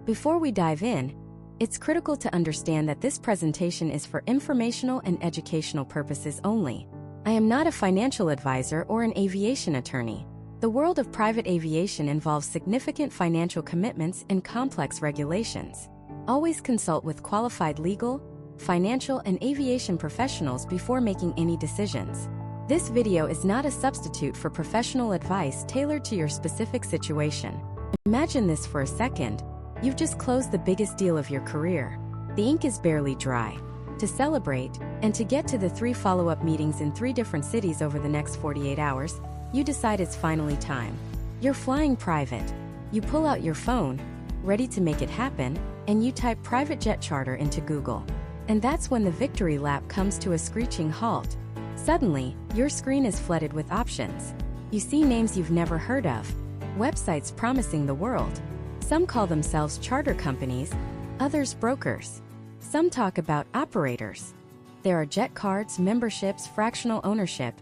Before we dive in, it's critical to understand that this presentation is for informational and educational purposes only. I am not a financial advisor or an aviation attorney. The world of private aviation involves significant financial commitments and complex regulations. Always consult with qualified legal, financial, and aviation professionals before making any decisions. This video is not a substitute for professional advice tailored to your specific situation. Imagine this for a second. You've just closed the biggest deal of your career. The ink is barely dry. To celebrate, and to get to the 3 follow-up meetings in 3 different cities over the next 48 hours, you decide it's finally time. You're flying private. You pull out your phone, ready to make it happen, and you type private jet charter into Google. And that's when the victory lap comes to a screeching halt. Suddenly, your screen is flooded with options. You see names you've never heard of, websites promising the world. Some call themselves charter companies, others brokers. Some talk about operators. There are jet cards, memberships, fractional ownership,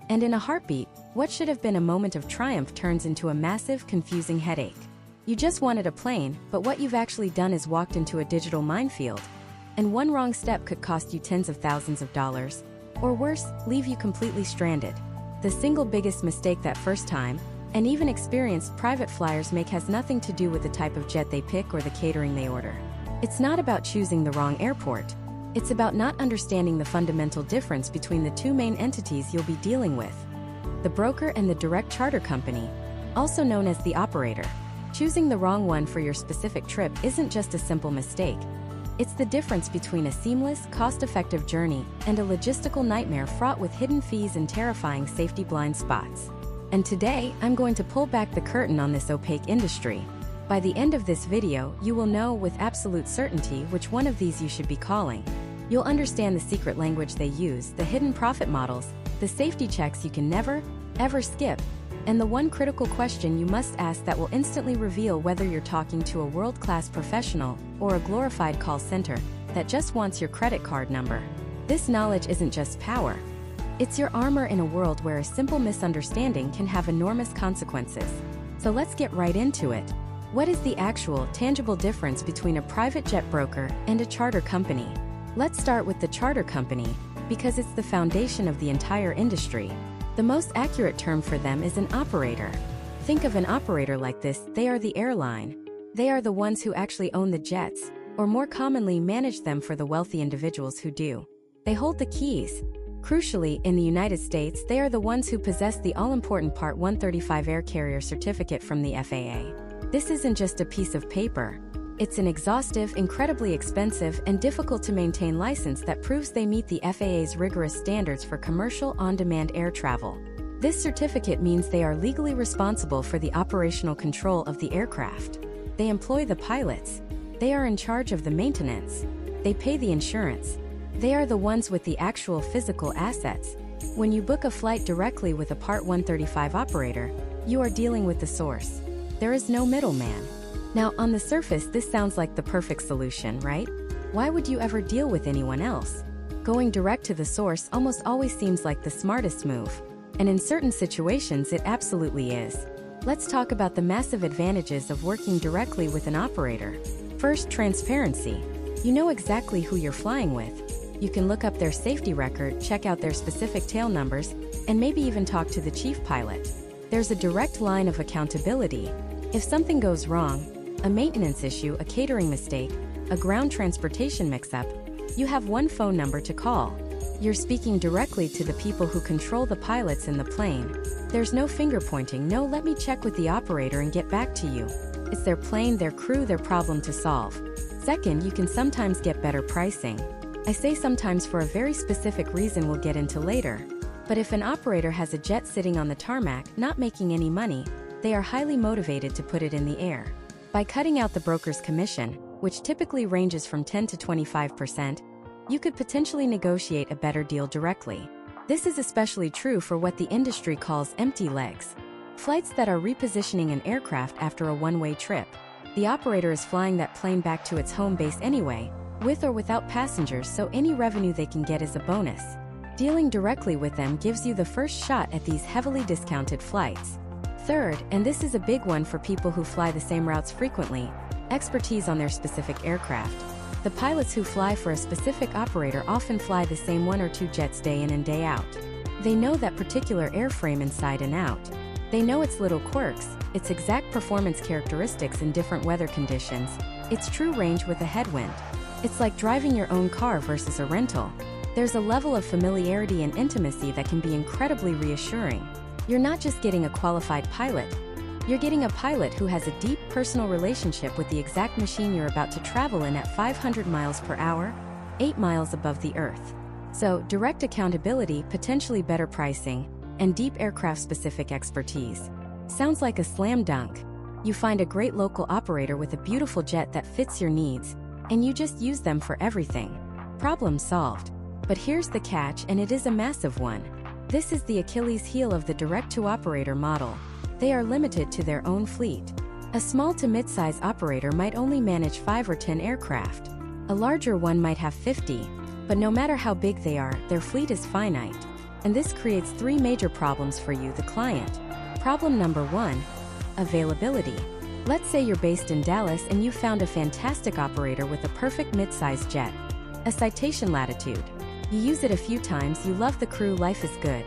and in a heartbeat, what should have been a moment of triumph turns into a massive, confusing headache. You just wanted a plane, but what you've actually done is walked into a digital minefield. And one wrong step could cost you tens of thousands of dollars, or worse, leave you completely stranded. The single biggest mistake that first time, and even experienced private flyers make has nothing to do with the type of jet they pick or the catering they order. It's not about choosing the wrong airport. It's about not understanding the fundamental difference between the 2 main entities you'll be dealing with: the broker and the direct charter company, also known as the operator. Choosing the wrong one for your specific trip isn't just a simple mistake. It's the difference between a seamless, cost-effective journey and a logistical nightmare fraught with hidden fees and terrifying safety blind spots. And today, I'm going to pull back the curtain on this opaque industry. By the end of this video, you will know with absolute certainty which one of these you should be calling. You'll understand the secret language they use, the hidden profit models, the safety checks you can never, ever skip, and the one critical question you must ask that will instantly reveal whether you're talking to a world-class professional or a glorified call center that just wants your credit card number. This knowledge isn't just power. It's your armor in a world where a simple misunderstanding can have enormous consequences. So let's get right into it. What is the actual, tangible difference between a private jet broker and a charter company? Let's start with the charter company, because it's the foundation of the entire industry. The most accurate term for them is an operator. Think of an operator like this: they are the airline. They are the ones who actually own the jets, or more commonly manage them for the wealthy individuals who do. They hold the keys. Crucially, in the United States, they are the ones who possess the all-important Part 135 air carrier certificate from the FAA. This isn't just a piece of paper. It's an exhaustive, incredibly expensive, and difficult-to-maintain license that proves they meet the FAA's rigorous standards for commercial on-demand air travel. This certificate means they are legally responsible for the operational control of the aircraft. They employ the pilots. They are in charge of the maintenance. They pay the insurance. They are the ones with the actual physical assets. When you book a flight directly with a Part 135 operator, you are dealing with the source. There is no middleman. Now, on the surface, this sounds like the perfect solution, right? Why would you ever deal with anyone else? Going direct to the source almost always seems like the smartest move. And in certain situations, it absolutely is. Let's talk about the massive advantages of working directly with an operator. First, transparency. You know exactly who you're flying with. You can look up their safety record, check out their specific tail numbers, and maybe even talk to the chief pilot. There's a direct line of accountability. If something goes wrong, a maintenance issue, a catering mistake, a ground transportation mix-up, you have one phone number to call. You're speaking directly to the people who control the pilots in the plane. There's no finger-pointing, no "let me check with the operator and get back to you." It's their plane, their crew, their problem to solve. Second, you can sometimes get better pricing. I say sometimes for a very specific reason we'll get into later. But if an operator has a jet sitting on the tarmac, not making any money, they are highly motivated to put it in the air. By cutting out the broker's commission, which typically ranges from 10 to 25%, you could potentially negotiate a better deal directly. This is especially true for what the industry calls empty legs, flights that are repositioning an aircraft after a one-way trip. The operator is flying that plane back to its home base anyway, with or without passengers, so any revenue they can get is a bonus. Dealing directly with them gives you the first shot at these heavily discounted flights. Third, and this is a big one for people who fly the same routes frequently, expertise on their specific aircraft. The pilots who fly for a specific operator often fly the same one or two jets day in and day out. They know that particular airframe inside and out. They know its little quirks, its exact performance characteristics in different weather conditions, its true range with a headwind. It's like driving your own car versus a rental. There's a level of familiarity and intimacy that can be incredibly reassuring. You're not just getting a qualified pilot. You're getting a pilot who has a deep personal relationship with the exact machine you're about to travel in at 500 miles per hour, 8 miles above the Earth. So, direct accountability, potentially better pricing, and deep aircraft-specific expertise. Sounds like a slam dunk. You find a great local operator with a beautiful jet that fits your needs, and you just use them for everything. Problem solved. But here's the catch, and it is a massive one. This is the Achilles heel of the direct-to-operator model. They are limited to their own fleet. A small to mid-size operator might only manage 5 or 10 aircraft. A larger one might have 50. But no matter how big they are, their fleet is finite. And this creates 3 major problems for you, the client. Problem number 1. Availability. Let's say you're based in Dallas and you found a fantastic operator with a perfect mid-size jet. A citation latitude. You use it a few times, you love the crew, life is good.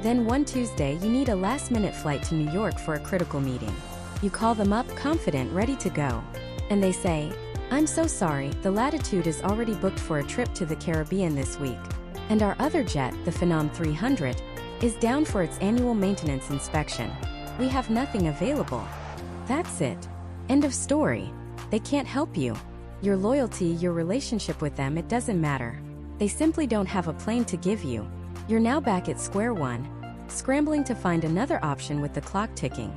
Then one Tuesday you need a last-minute flight to New York for a critical meeting. You call them up, confident, ready to go. And they say, "I'm so sorry, the Latitude is already booked for a trip to the Caribbean this week. And our other jet, the Phenom 300, is down for its annual maintenance inspection. We have nothing available." That's it. End of story. They can't help you. Your loyalty, your relationship with them, it doesn't matter. They simply don't have a plane to give you. You're now back at square one, scrambling to find another option with the clock ticking.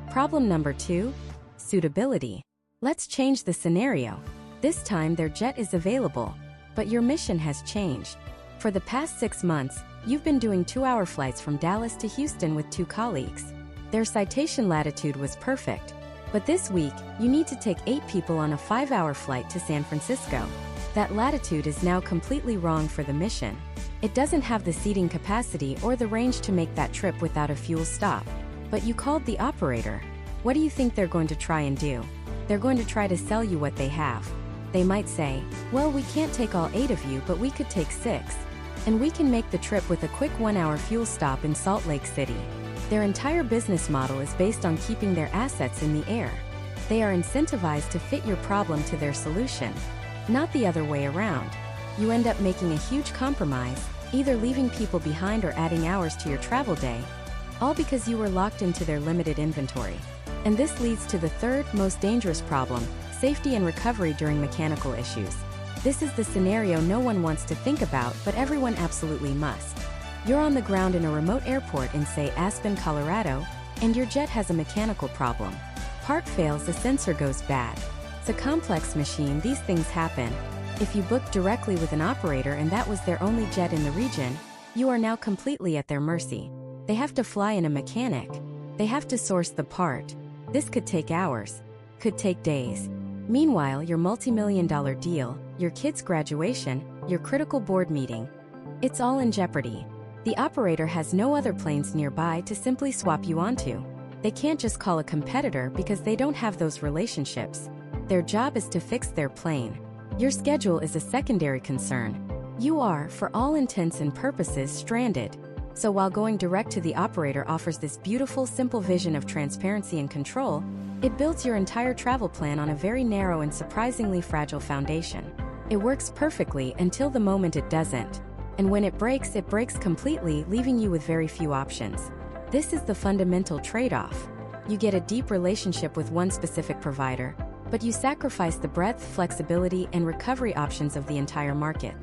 Problem number 2. Suitability. Let's change the scenario. This time their jet is available, but your mission has changed. For the past 6 months, you've been doing 2-hour flights from Dallas to Houston with 2 colleagues. Their citation latitude was perfect. But this week, you need to take 8 people on a 5-hour flight to San Francisco. That latitude is now completely wrong for the mission. It doesn't have the seating capacity or the range to make that trip without a fuel stop. But you called the operator. What do you think they're going to try and do? They're going to try to sell you what they have. They might say, "Well, we can't take all 8 of you, but we could take 6. And we can make the trip with a quick 1-hour fuel stop in Salt Lake City." Their entire business model is based on keeping their assets in the air. They are incentivized to fit your problem to their solution, not the other way around. You end up making a huge compromise, either leaving people behind or adding hours to your travel day, all because you were locked into their limited inventory. And this leads to the third most dangerous problem, safety and recovery during mechanical issues. This is the scenario no one wants to think about, but everyone absolutely must. You're on the ground in a remote airport in, say, Aspen, Colorado, and your jet has a mechanical problem. Part fails, a sensor goes bad. It's a complex machine, these things happen. If you book directly with an operator and that was their only jet in the region, you are now completely at their mercy. They have to fly in a mechanic. They have to source the part. This could take hours, could take days. Meanwhile, your multi-million-dollar deal, your kid's graduation, your critical board meeting, it's all in jeopardy. The operator has no other planes nearby to simply swap you onto. They can't just call a competitor because they don't have those relationships. Their job is to fix their plane. Your schedule is a secondary concern. You are, for all intents and purposes, stranded. So while going direct to the operator offers this beautiful, simple vision of transparency and control, it builds your entire travel plan on a very narrow and surprisingly fragile foundation. It works perfectly until the moment it doesn't. And when it breaks completely, leaving you with very few options. This is the fundamental trade-off. You get a deep relationship with one specific provider, but you sacrifice the breadth, flexibility, and recovery options of the entire market.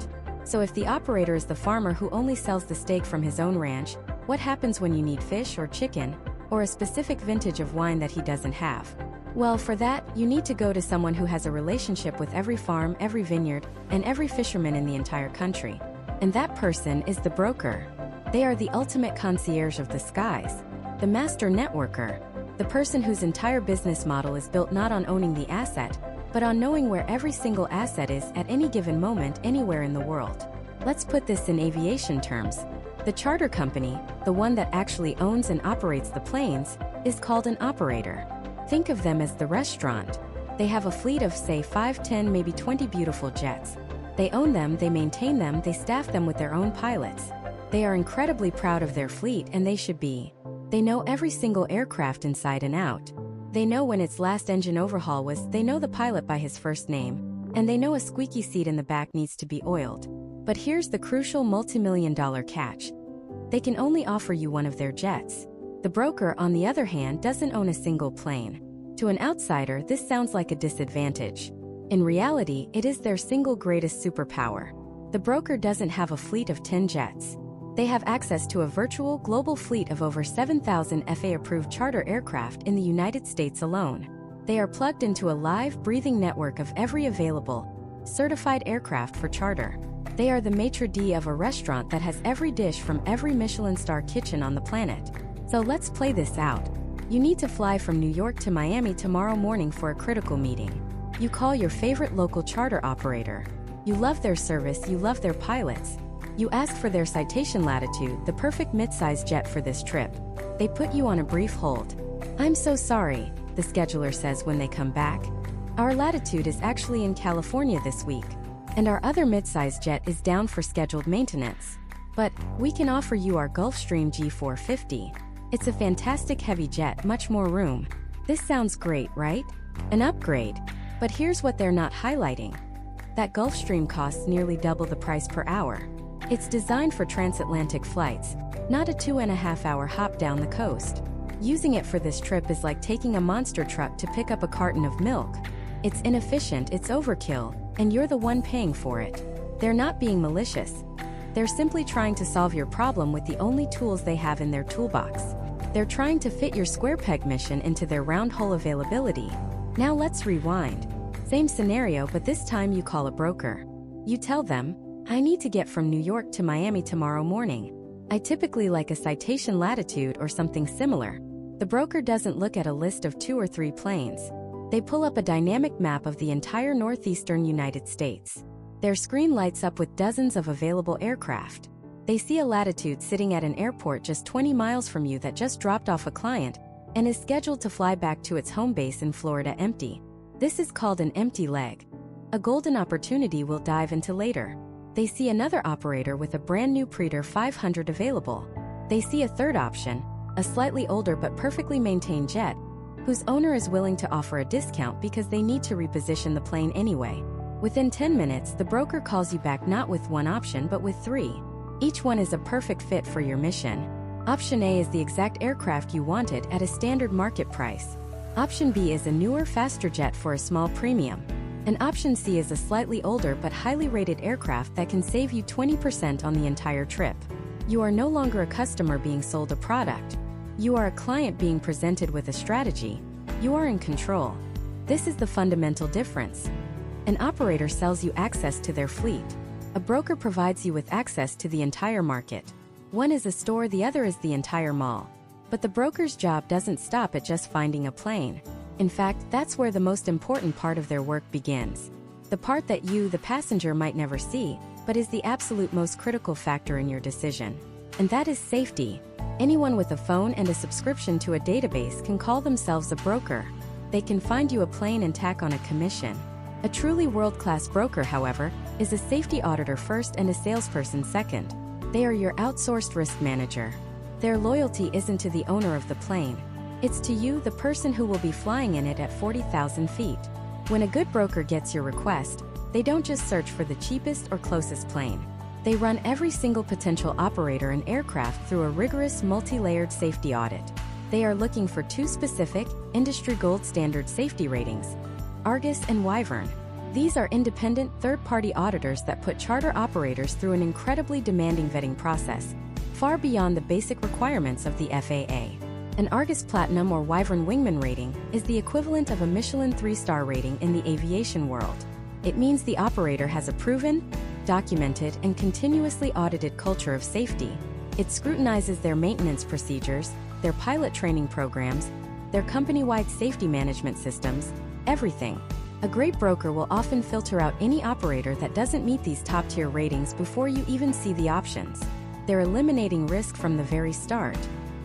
So if the operator is the farmer who only sells the steak from his own ranch, what happens when you need fish or chicken, or a specific vintage of wine that he doesn't have? Well, for that, you need to go to someone who has a relationship with every farm, every vineyard, and every fisherman in the entire country. And that person is the broker. They are the ultimate concierge of the skies, the master networker, the person whose entire business model is built not on owning the asset, but on knowing where every single asset is at any given moment anywhere in the world. Let's put this in aviation terms. The charter company, the one that actually owns and operates the planes, is called an operator. Think of them as the restaurant. They have a fleet of, say, 5, 10, maybe 20 beautiful jets. They own them, they maintain them, they staff them with their own pilots. They are incredibly proud of their fleet, and they should be. They know every single aircraft inside and out. They know when its last engine overhaul was, they know the pilot by his first name, and they know a squeaky seat in the back needs to be oiled. But here's the crucial multi-million-dollar catch. They can only offer you one of their jets. The broker, on the other hand, doesn't own a single plane. To an outsider, this sounds like a disadvantage. In reality, it is their single greatest superpower. The broker doesn't have a fleet of 10 jets. They have access to a virtual global fleet of over 7,000 FAA-approved charter aircraft in the United States alone. They are plugged into a live, breathing network of every available, certified aircraft for charter. They are the maitre d' of a restaurant that has every dish from every Michelin star kitchen on the planet. So let's play this out. You need to fly from New York to Miami tomorrow morning for a critical meeting. You call your favorite local charter operator. You love their service, you love their pilots. You ask for their citation latitude, the perfect mid-size jet for this trip. They put you on a brief hold. "I'm so sorry," the scheduler says when they come back. "Our latitude is actually in California this week, and our other mid-size jet is down for scheduled maintenance. But we can offer you our Gulfstream G450. It's a fantastic heavy jet, much more room." This sounds great, right? An upgrade. But here's what they're not highlighting. That Gulfstream costs nearly double the price per hour. It's designed for transatlantic flights, not a 2.5-hour hop down the coast. Using it for this trip is like taking a monster truck to pick up a carton of milk. It's inefficient, it's overkill, and you're the one paying for it. They're not being malicious. They're simply trying to solve your problem with the only tools they have in their toolbox. They're trying to fit your square peg mission into their round hole availability. Now let's rewind. Same scenario, but this time you call a broker. You tell them, "I need to get from New York to Miami tomorrow morning. I typically like a citation latitude or something similar." The broker doesn't look at a list of 2 or 3 planes. They pull up a dynamic map of the entire northeastern United States. Their screen lights up with dozens of available aircraft. They see a latitude sitting at an airport just 20 miles from you that just dropped off a client and is scheduled to fly back to its home base in Florida empty. This is called an empty leg. A golden opportunity we'll dive into later. They see another operator with a brand new Praetor 500 available. They see a third option, a slightly older but perfectly maintained jet, whose owner is willing to offer a discount because they need to reposition the plane anyway. Within 10 minutes, the broker calls you back not with one option but with 3. Each one is a perfect fit for your mission. Option A is the exact aircraft you wanted at a standard market price. Option B is a newer, faster jet for a small premium. And Option C is a slightly older but highly rated aircraft that can save you 20% on the entire trip. You are no longer a customer being sold a product. You are a client being presented with a strategy. You are in control. This is the fundamental difference. An operator sells you access to their fleet. A broker provides you with access to the entire market. One is a store, the other is the entire mall. But the broker's job doesn't stop at just finding a plane. In fact, that's where the most important part of their work begins. The part that you, the passenger, might never see, but is the absolute most critical factor in your decision. And that is safety. Anyone with a phone and a subscription to a database can call themselves a broker. They can find you a plane and tack on a commission. A truly world-class broker, however, is a safety auditor first and a salesperson second. They are your outsourced risk manager. Their loyalty isn't to the owner of the plane. It's to you, the person who will be flying in it at 40,000 feet. When a good broker gets your request, they don't just search for the cheapest or closest plane. They run every single potential operator and aircraft through a rigorous multi-layered safety audit. They are looking for 2 specific, industry gold standard safety ratings: Argus and Wyvern. These are independent, third-party auditors that put charter operators through an incredibly demanding vetting process, far beyond the basic requirements of the FAA. An Argus Platinum or Wyvern Wingman rating is the equivalent of a Michelin 3-star rating in the aviation world. It means the operator has a proven, documented, and continuously audited culture of safety. It scrutinizes their maintenance procedures, their pilot training programs, their company-wide safety management systems, everything. A great broker will often filter out any operator that doesn't meet these top-tier ratings before you even see the options. They're eliminating risk from the very start.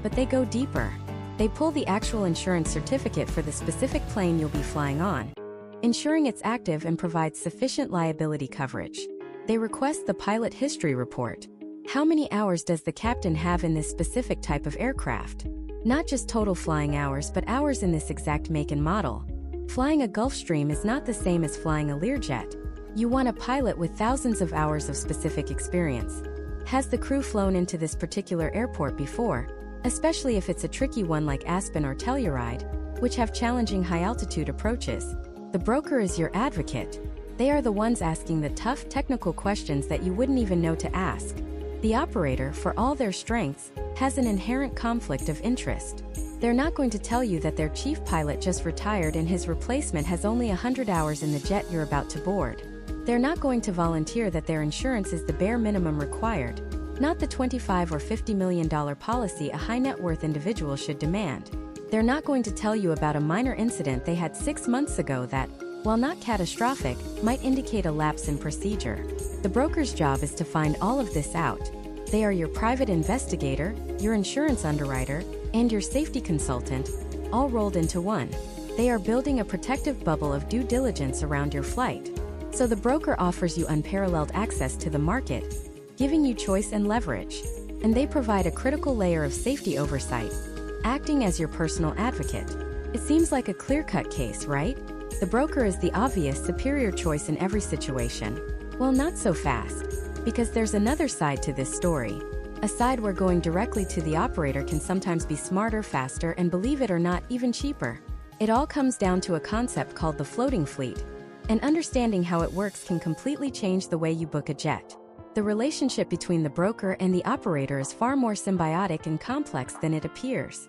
But they go deeper. They pull the actual insurance certificate for the specific plane you'll be flying on. ensuring it's active and provides sufficient liability coverage. They request the pilot history report. How many hours does the captain have in this specific type of aircraft? Not just total flying hours, but hours in this exact make and model. Flying a Gulfstream is not the same as flying a Learjet. You want a pilot with thousands of hours of specific experience. Has the crew flown into this particular airport before, especially if it's a tricky one like Aspen or Telluride, which have challenging high-altitude approaches? The broker is your advocate. They are the ones asking the tough technical questions that you wouldn't even know to ask. The operator, for all their strengths, has an inherent conflict of interest. They're not going to tell you that their chief pilot just retired and his replacement has only 100 hours in the jet you're about to board. They're not going to volunteer that their insurance is the bare minimum required, not the $25 or $50 million policy a high-net-worth individual should demand. They're not going to tell you about a minor incident they had 6 months ago that, while not catastrophic, might indicate a lapse in procedure. The broker's job is to find all of this out. They are your private investigator, your insurance underwriter, and your safety consultant, all rolled into one. They are building a protective bubble of due diligence around your flight. So the broker offers you unparalleled access to the market, giving you choice and leverage. And they provide a critical layer of safety oversight, acting as your personal advocate. It seems like a clear-cut case, right? The broker is the obvious superior choice in every situation. Well, not so fast, because there's another side to this story. A side where going directly to the operator can sometimes be smarter, faster, and believe it or not, even cheaper. It all comes down to a concept called the floating fleet, and understanding how it works can completely change the way you book a jet. The relationship between the broker and the operator is far more symbiotic and complex than it appears.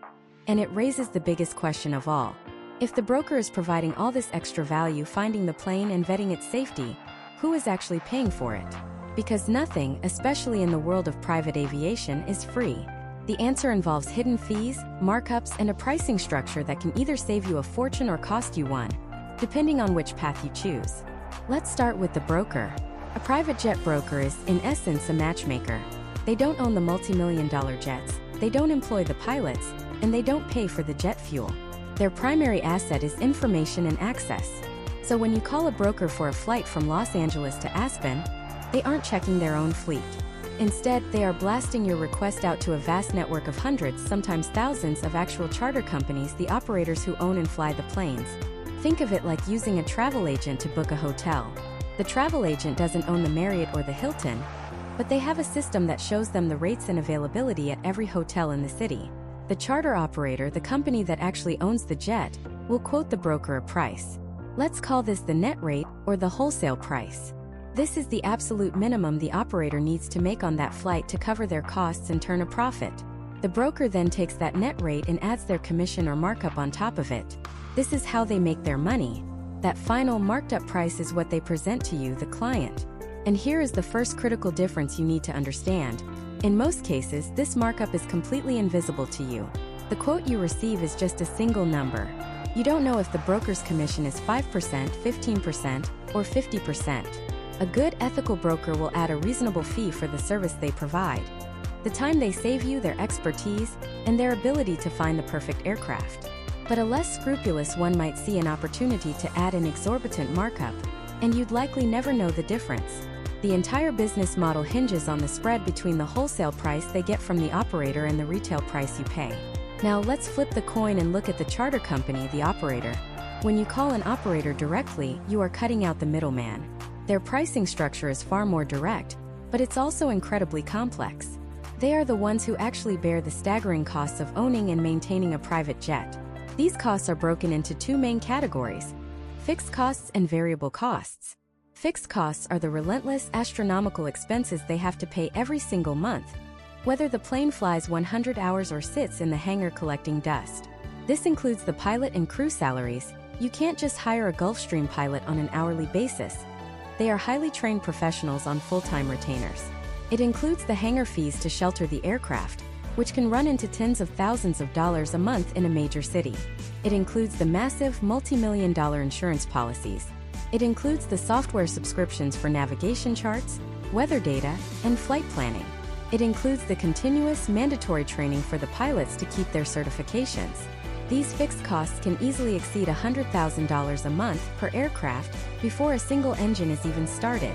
And it raises the biggest question of all. If the broker is providing all this extra value finding the plane and vetting its safety, who is actually paying for it? Because nothing, especially in the world of private aviation, is free. The answer involves hidden fees, markups, and a pricing structure that can either save you a fortune or cost you one, depending on which path you choose. Let's start with the broker. A private jet broker is, in essence, a matchmaker. They don't own the multi-million-dollar jets, they don't employ the pilots, and they don't pay for the jet fuel. Their primary asset is information and access. So when you call a broker for a flight from Los Angeles to Aspen, they aren't checking their own fleet. Instead, they are blasting your request out to a vast network of hundreds, sometimes thousands, of actual charter companies, the operators who own and fly the planes. Think of it like using a travel agent to book a hotel. The travel agent doesn't own the Marriott or the Hilton, but they have a system that shows them the rates and availability at every hotel in the city. The charter operator, the company that actually owns the jet, will quote the broker a price. Let's call this the net rate or the wholesale price. This is the absolute minimum the operator needs to make on that flight to cover their costs and turn a profit. The broker then takes that net rate and adds their commission or markup on top of it. This is how they make their money. That final marked up price is what they present to you, the client. And here is the first critical difference you need to understand. In most cases, this markup is completely invisible to you. The quote you receive is just a single number. You don't know if the broker's commission is 5%, 15%, or 50%. A good ethical broker will add a reasonable fee for the service they provide, the time they save you, their expertise, and their ability to find the perfect aircraft. But a less scrupulous one might see an opportunity to add an exorbitant markup, and you'd likely never know the difference. The entire business model hinges on the spread between the wholesale price they get from the operator and the retail price you pay. Now let's flip the coin and look at the charter company, the operator. When you call an operator directly, you are cutting out the middleman. Their pricing structure is far more direct, but it's also incredibly complex. They are the ones who actually bear the staggering costs of owning and maintaining a private jet. These costs are broken into two main categories: fixed costs and variable costs. Fixed costs are the relentless, astronomical expenses they have to pay every single month, whether the plane flies 100 hours or sits in the hangar collecting dust. This includes the pilot and crew salaries. You can't just hire a Gulfstream pilot on an hourly basis. They are highly trained professionals on full-time retainers. It includes the hangar fees to shelter the aircraft, which can run into tens of thousands of dollars a month in a major city. It includes the massive, multi-million-dollar insurance policies. It includes the software subscriptions for navigation charts, weather data, and flight planning. It includes the continuous, mandatory training for the pilots to keep their certifications. These fixed costs can easily exceed $100,000 a month per aircraft before a single engine is even started.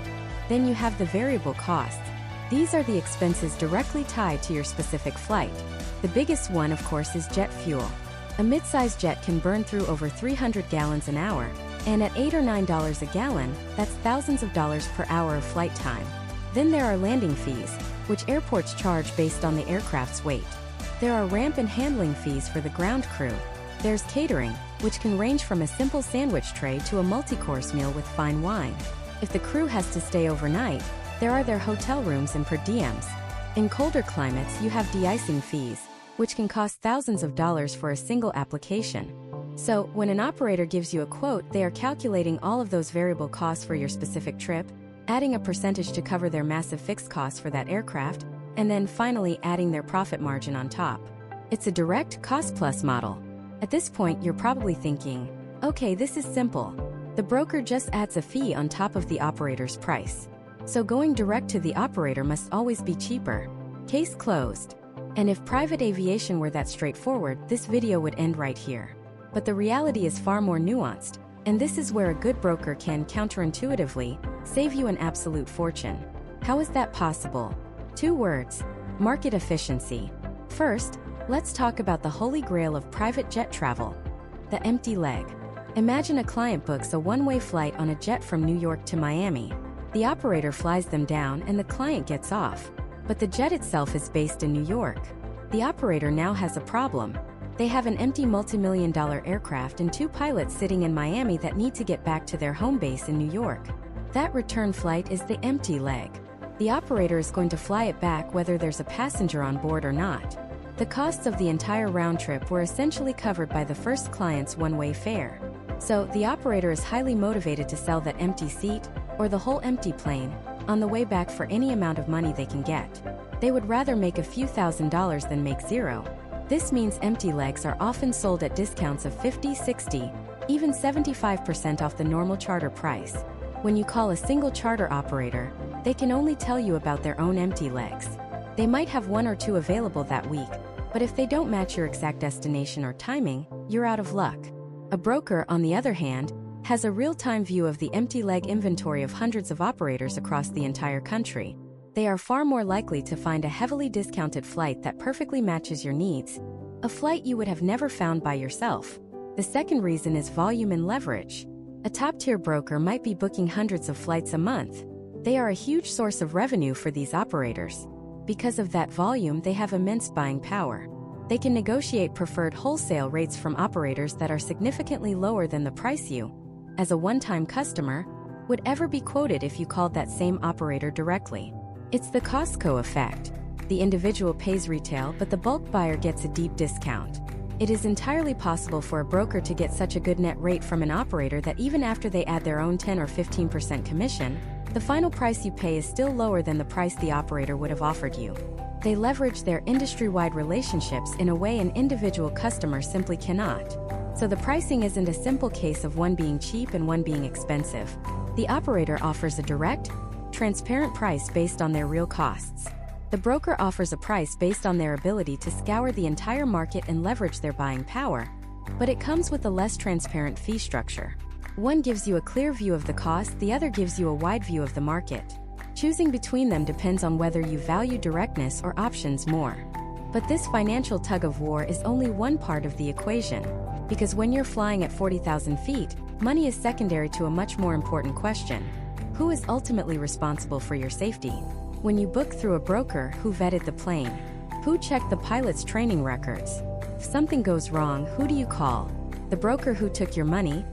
Then you have the variable costs. These are the expenses directly tied to your specific flight. The biggest one, of course, is jet fuel. A mid-size jet can burn through over 300 gallons an hour, and at $8 or $9 a gallon, that's thousands of dollars per hour of flight time. Then there are landing fees, which airports charge based on the aircraft's weight. There are ramp and handling fees for the ground crew. There's catering, which can range from a simple sandwich tray to a multi-course meal with fine wine. If the crew has to stay overnight, there are their hotel rooms and per diems. In colder climates, you have de-icing fees, which can cost thousands of dollars for a single application. So, when an operator gives you a quote, they are calculating all of those variable costs for your specific trip, adding a percentage to cover their massive fixed costs for that aircraft, and then finally adding their profit margin on top. It's a direct cost-plus model. At this point, you're probably thinking, okay, this is simple. The broker just adds a fee on top of the operator's price. So going direct to the operator must always be cheaper. Case closed. And if private aviation were that straightforward, this video would end right here. But the reality is far more nuanced, and this is where a good broker can counterintuitively save you an absolute fortune. How is that possible? 2 words: market efficiency. First, let's talk about the holy grail of private jet travel: the empty leg. Imagine a client books a one-way flight on a jet from New York to Miami. The operator flies them down and the client gets off. But the jet itself is based in New York. The operator now has a problem. They have an empty multi-million-dollar aircraft and 2 pilots sitting in Miami that need to get back to their home base in New York. That return flight is the empty leg. The operator is going to fly it back whether there's a passenger on board or not. The costs of the entire round trip were essentially covered by the first client's one-way fare. So, the operator is highly motivated to sell that empty seat, or the whole empty plane, on the way back for any amount of money they can get. They would rather make a few $1,000s than make zero. This means empty legs are often sold at discounts of 50, 60, even 75% off the normal charter price. When you call a single charter operator, they can only tell you about their own empty legs. They might have 1 or 2 available that week, but if they don't match your exact destination or timing, you're out of luck. A broker, on the other hand, has a real-time view of the empty leg inventory of hundreds of operators across the entire country. They are far more likely to find a heavily discounted flight that perfectly matches your needs, a flight you would have never found by yourself. The second reason is volume and leverage. A top-tier broker might be booking hundreds of flights a month. They are a huge source of revenue for these operators. Because of that volume, they have immense buying power. They can negotiate preferred wholesale rates from operators that are significantly lower than the price you, as a one-time customer, would ever be quoted if you called that same operator directly. It's the Costco effect. The individual pays retail, but the bulk buyer gets a deep discount. It is entirely possible for a broker to get such a good net rate from an operator that even after they add their own 10 or 15% commission, the final price you pay is still lower than the price the operator would have offered you. They leverage their industry-wide relationships in a way an individual customer simply cannot. So the pricing isn't a simple case of one being cheap and one being expensive. The operator offers a direct, transparent price based on their real costs. The broker offers a price based on their ability to scour the entire market and leverage their buying power, but it comes with a less transparent fee structure. One gives you a clear view of the cost, the other gives you a wide view of the market. Choosing between them depends on whether you value directness or options more. But this financial tug-of-war is only one part of the equation, because when you're flying at 40,000 feet, money is secondary to a much more important question. Who is ultimately responsible for your safety? When you book through a broker, who vetted the plane? Who checked the pilot's training records? If something goes wrong, who do you call? The broker who took your money?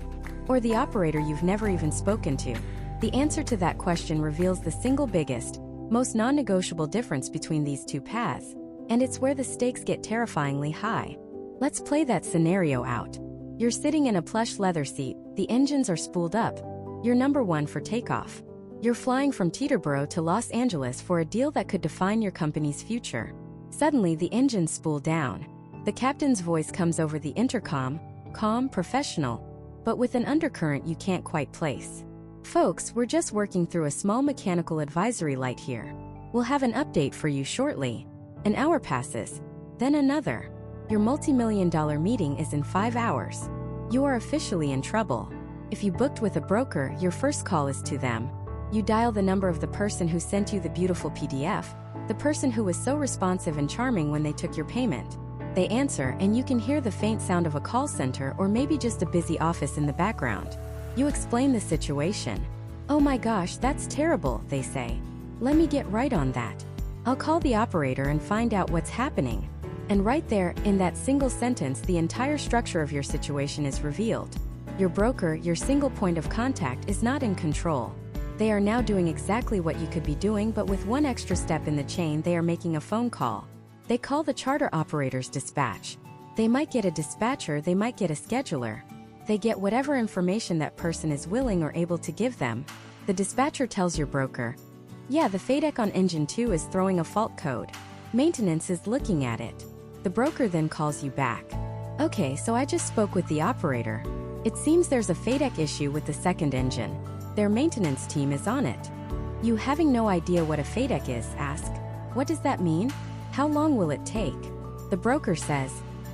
Or the operator you've never even spoken to? The answer to that question reveals the single biggest, most non-negotiable difference between these two paths, and it's where the stakes get terrifyingly high. Let's play that scenario out. You're sitting in a plush leather seat, the engines are spooled up. You're number 1 for takeoff. You're flying from Teterboro to Los Angeles for a deal that could define your company's future. Suddenly, the engines spool down. The captain's voice comes over the intercom, calm, professional, but with an undercurrent you can't quite place. Folks, we're just working through a small mechanical advisory light here. We'll have an update for you shortly. An hour passes, then another. Your multi-million-dollar meeting is in 5 hours. You are officially in trouble. If you booked with a broker, your first call is to them. You dial the number of the person who sent you the beautiful PDF, the person who was so responsive and charming when they took your payment. They answer, and you can hear the faint sound of a call center or maybe just a busy office in the background. You explain the situation. "Oh my gosh, that's terrible," they say. "Let me get right on that. I'll call the operator and find out what's happening." And right there, in that single sentence, the entire structure of your situation is revealed. Your broker, your single point of contact, is not in control. They are now doing exactly what you could be doing, but with one extra step in the chain. They are making a phone call. They call the charter operator's dispatch. They might get a dispatcher, they might get a scheduler. They get whatever information that person is willing or able to give them. The dispatcher tells your broker, "Yeah, the FADEC on engine 2 is throwing a fault code. Maintenance is looking at it." The broker then calls you back. "Okay, so I just spoke with the operator. It seems there's a FADEC issue with the second engine. Their maintenance team is on it." You, having no idea what a FADEC is, ask, "What does that mean? How long will it take?" The broker says,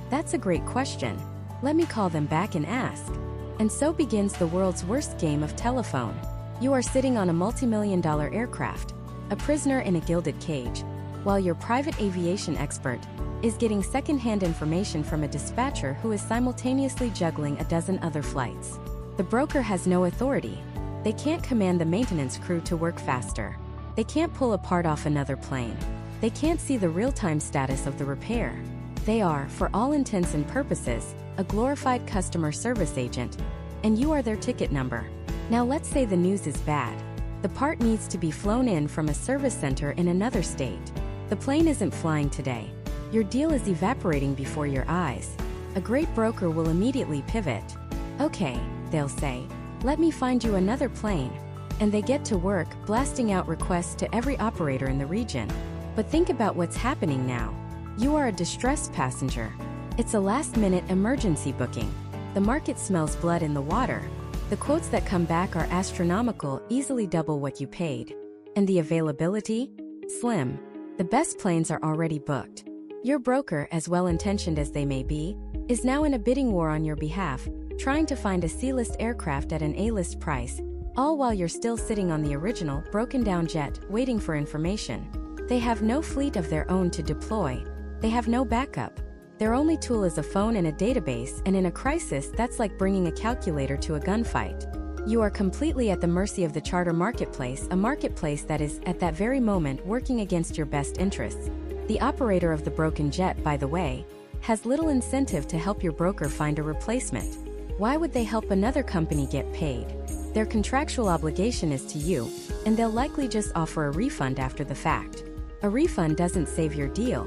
"That's a great question. Let me call them back and ask." And so begins the world's worst game of telephone. You are sitting on a multi-million-dollar aircraft, a prisoner in a gilded cage, while your private aviation expert is getting second-hand information from a dispatcher who is simultaneously juggling a dozen other flights. The broker has no authority. They can't command the maintenance crew to work faster. They can't pull a part off another plane. They can't see the real-time status of the repair. They are, for all intents and purposes, a glorified customer service agent, and you are their ticket number. Now let's say the news is bad. The part needs to be flown in from a service center in another state. The plane isn't flying today. Your deal is evaporating before your eyes. A great broker will immediately pivot. "Okay," they'll say, "let me find you another plane." And they get to work, blasting out requests to every operator in the region. But think about what's happening now. You are a distressed passenger. It's a last-minute emergency booking. The market smells blood in the water. The quotes that come back are astronomical, easily double what you paid. And the availability? Slim. The best planes are already booked. Your broker, as well-intentioned as they may be, is now in a bidding war on your behalf, trying to find a C-list aircraft at an A-list price, all while you're still sitting on the original, broken-down jet, waiting for information. They have no fleet of their own to deploy. They have no backup. Their only tool is a phone and a database, and in a crisis, that's like bringing a calculator to a gunfight. You are completely at the mercy of the charter marketplace, a marketplace that is, at that very moment, working against your best interests. The operator of the broken jet, by the way, has little incentive to help your broker find a replacement. Why would they help another company get paid? Their contractual obligation is to you, and they'll likely just offer a refund after the fact. A refund doesn't save your deal.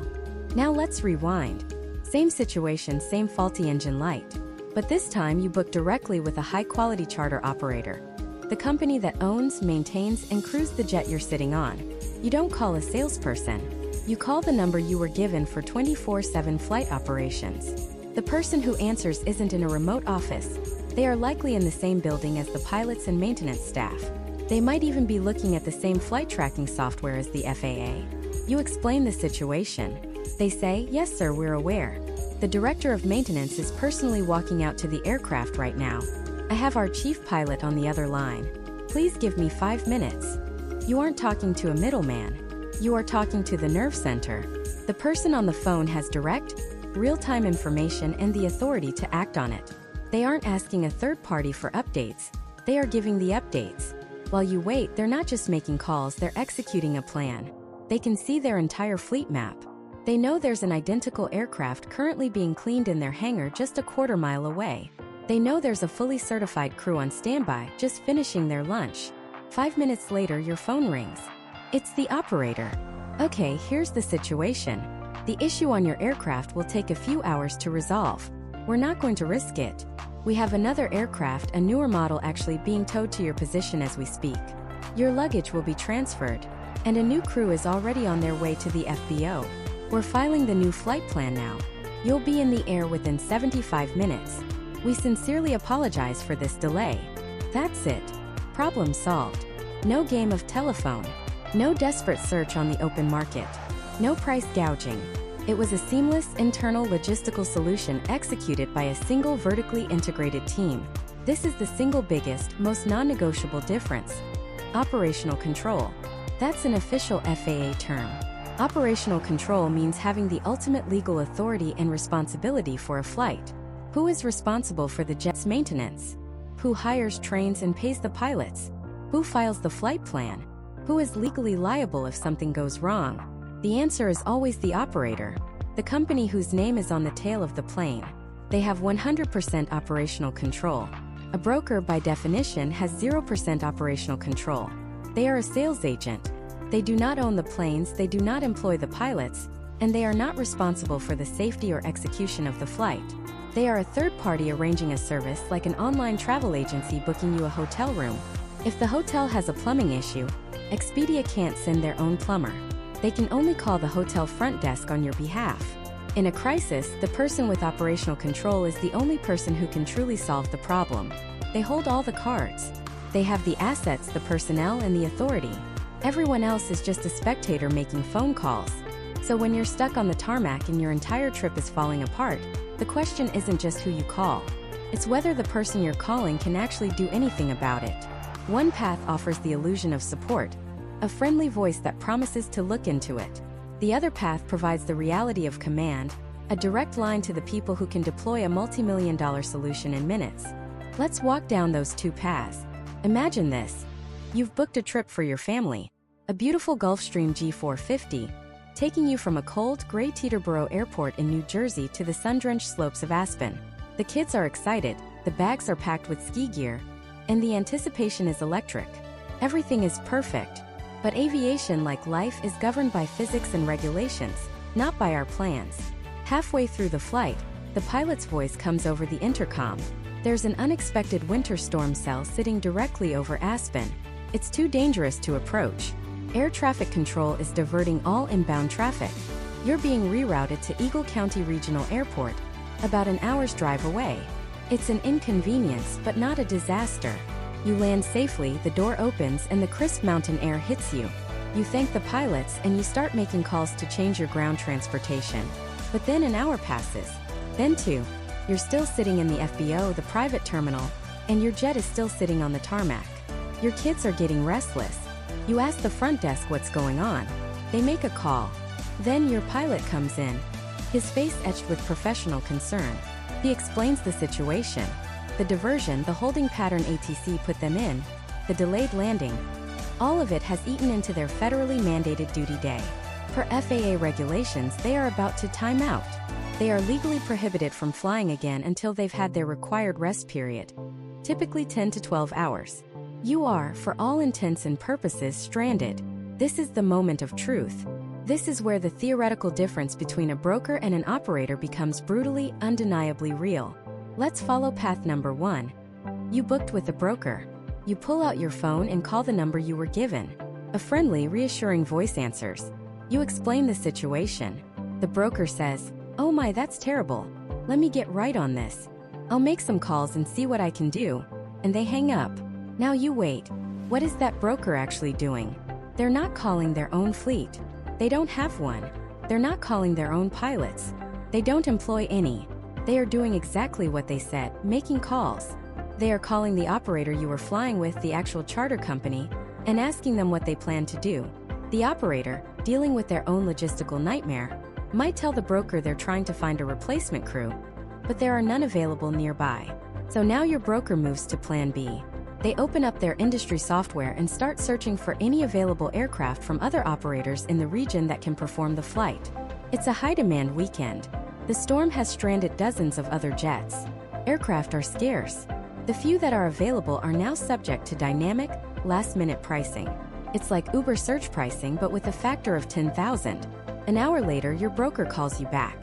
Now let's rewind. Same situation, same faulty engine light. But this time you book directly with a high-quality charter operator, the company that owns, maintains, and crews the jet you're sitting on. You don't call a salesperson. You call the number you were given for 24/7 flight operations. The person who answers isn't in a remote office. They are likely in the same building as the pilots and maintenance staff. They might even be looking at the same flight tracking software as the FAA. You explain the situation. They say, "Yes sir, we're aware. The director of maintenance is personally walking out to the aircraft right now. I have our chief pilot on the other line. Please give me 5 minutes." You aren't talking to a middleman. You are talking to the nerve center. The person on the phone has direct, real-time information and the authority to act on it. They aren't asking a third party for updates. They are giving the updates. While you wait, they're not just making calls, they're executing a plan. They can see their entire fleet map. They know there's an identical aircraft currently being cleaned in their hangar just a quarter-mile away. They know there's a fully certified crew on standby, just finishing their lunch. 5 minutes later, your phone rings. It's the operator. "Okay, here's the situation. The issue on your aircraft will take a few hours to resolve. We're not going to risk it. We have another aircraft, a newer model actually being towed to your position as we speak. Your luggage will be transferred, and a new crew is already on their way to the FBO. We're filing the new flight plan now. You'll be in the air within 75 minutes. We sincerely apologize for this delay." That's it. Problem solved. No game of telephone. No desperate search on the open market. No price gouging. It was a seamless internal logistical solution executed by a single vertically integrated team. This is the single biggest, most non-negotiable difference. Operational control. That's an official FAA term. Operational control means having the ultimate legal authority and responsibility for a flight. Who is responsible for the jet's maintenance? Who hires, trains, and pays the pilots? Who files the flight plan? Who is legally liable if something goes wrong? The answer is always the operator, the company whose name is on the tail of the plane. They have 100% operational control. A broker, by definition, has 0% operational control. They are a sales agent. They do not own the planes, they do not employ the pilots, and they are not responsible for the safety or execution of the flight. They are a third party arranging a service like an online travel agency booking you a hotel room. If the hotel has a plumbing issue, Expedia can't send their own plumber. They can only call the hotel front desk on your behalf. In a crisis, the person with operational control is the only person who can truly solve the problem. They hold all the cards. They have the assets, the personnel, and the authority. Everyone else is just a spectator making phone calls. So when you're stuck on the tarmac and your entire trip is falling apart, the question isn't just who you call. It's whether the person you're calling can actually do anything about it. One path offers the illusion of support, a friendly voice that promises to look into it. The other path provides the reality of command, a direct line to the people who can deploy a multi-million-dollar solution in minutes. Let's walk down those two paths. Imagine this. You've booked a trip for your family, a beautiful Gulfstream G450, taking you from a cold, gray Teterboro Airport in New Jersey to the sun-drenched slopes of Aspen. The kids are excited, the bags are packed with ski gear, and the anticipation is electric. Everything is perfect. But aviation, like life, is governed by physics and regulations, not by our plans. Halfway through the flight, the pilot's voice comes over the intercom. There's an unexpected winter storm cell sitting directly over Aspen. It's too dangerous to approach. Air traffic control is diverting all inbound traffic. You're being rerouted to Eagle County Regional Airport, about an hour's drive away. It's an inconvenience, but not a disaster. You land safely, the door opens, and the crisp mountain air hits you. You thank the pilots, and you start making calls to change your ground transportation. But then an hour passes. Then two. You're still sitting in the FBO, the private terminal, and your jet is still sitting on the tarmac. Your kids are getting restless. You ask the front desk what's going on. They make a call. Then your pilot comes in, his face etched with professional concern. He explains the situation. The diversion, the holding pattern ATC put them in, the delayed landing. All of it has eaten into their federally mandated duty day. Per FAA regulations, they are about to time out. They are legally prohibited from flying again until they've had their required rest period, typically 10 to 12 hours. You are, for all intents and purposes, stranded. This is the moment of truth. This is where the theoretical difference between a broker and an operator becomes brutally, undeniably real. Let's follow path number 1. You booked with a broker. You pull out your phone and call the number you were given. A friendly, reassuring voice answers. You explain the situation. The broker says, "Oh my, that's terrible. Let me get right on this. I'll make some calls and see what I can do." And they hang up. Now you wait. What is that broker actually doing? They're not calling their own fleet. They don't have one. They're not calling their own pilots. They don't employ any. They are doing exactly what they said, making calls. They are calling the operator you were flying with, the actual charter company, and asking them what they plan to do. The operator, dealing with their own logistical nightmare, might tell the broker they're trying to find a replacement crew, but there are none available nearby. So now your broker moves to plan B. They open up their industry software and start searching for any available aircraft from other operators in the region that can perform the flight. It's a high-demand weekend. The storm has stranded dozens of other jets. Aircraft are scarce. The few that are available are now subject to dynamic, last-minute pricing. It's like Uber search pricing, but with a factor of 10,000. An hour later, your broker calls you back.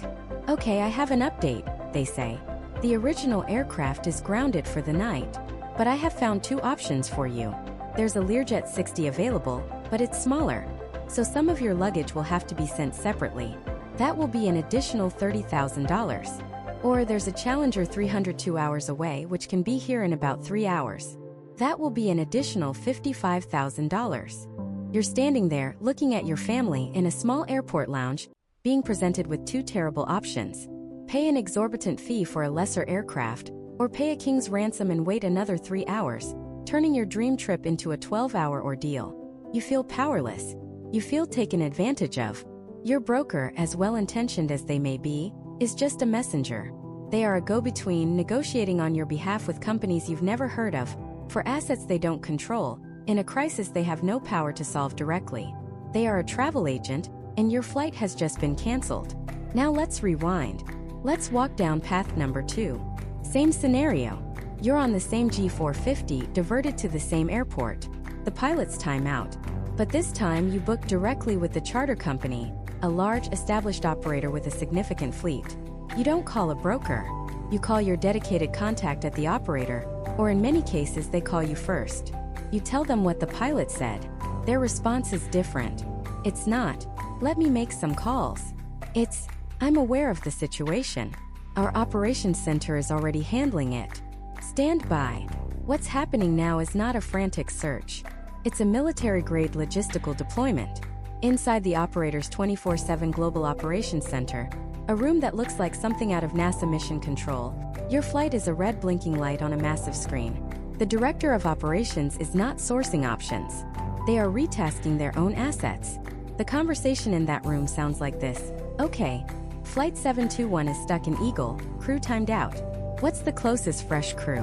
"Okay, I have an update," they say. "The original aircraft is grounded for the night. But I have found 2 options for you. There's a Learjet 60 available, but it's smaller. So some of your luggage will have to be sent separately. That will be an additional $30,000. Or there's a Challenger 302 hours away, which can be here in about 3 hours. That will be an additional $55,000. You're standing there, looking at your family in a small airport lounge, being presented with two terrible options: pay an exorbitant fee for a lesser aircraft, or pay a king's ransom and wait another 3 hours, turning your dream trip into a 12-hour ordeal. You feel powerless. You feel taken advantage of. Your broker, as well-intentioned as they may be, is just a messenger. They are a go-between negotiating on your behalf with companies you've never heard of, for assets they don't control, in a crisis they have no power to solve directly. They are a travel agent, and your flight has just been canceled. Now let's rewind. Let's walk down path number 2. Same scenario. You're on the same G450, diverted to the same airport. The pilot's time out. But this time you book directly with the charter company, a large established operator with a significant fleet. You don't call a broker. You call your dedicated contact at the operator, or in many cases they call you first. You tell them what the pilot said. Their response is different. It's not, "Let me make some calls." It's, "I'm aware of the situation. Our operations center is already handling it. Stand by." What's happening now is not a frantic search. It's a military-grade logistical deployment. Inside the operator's 24/7 Global Operations Center, a room that looks like something out of NASA Mission Control, your flight is a red blinking light on a massive screen. The director of operations is not sourcing options. They are retasking their own assets. The conversation in that room sounds like this: "Okay, Flight 721 is stuck in Eagle, crew timed out. What's the closest fresh crew?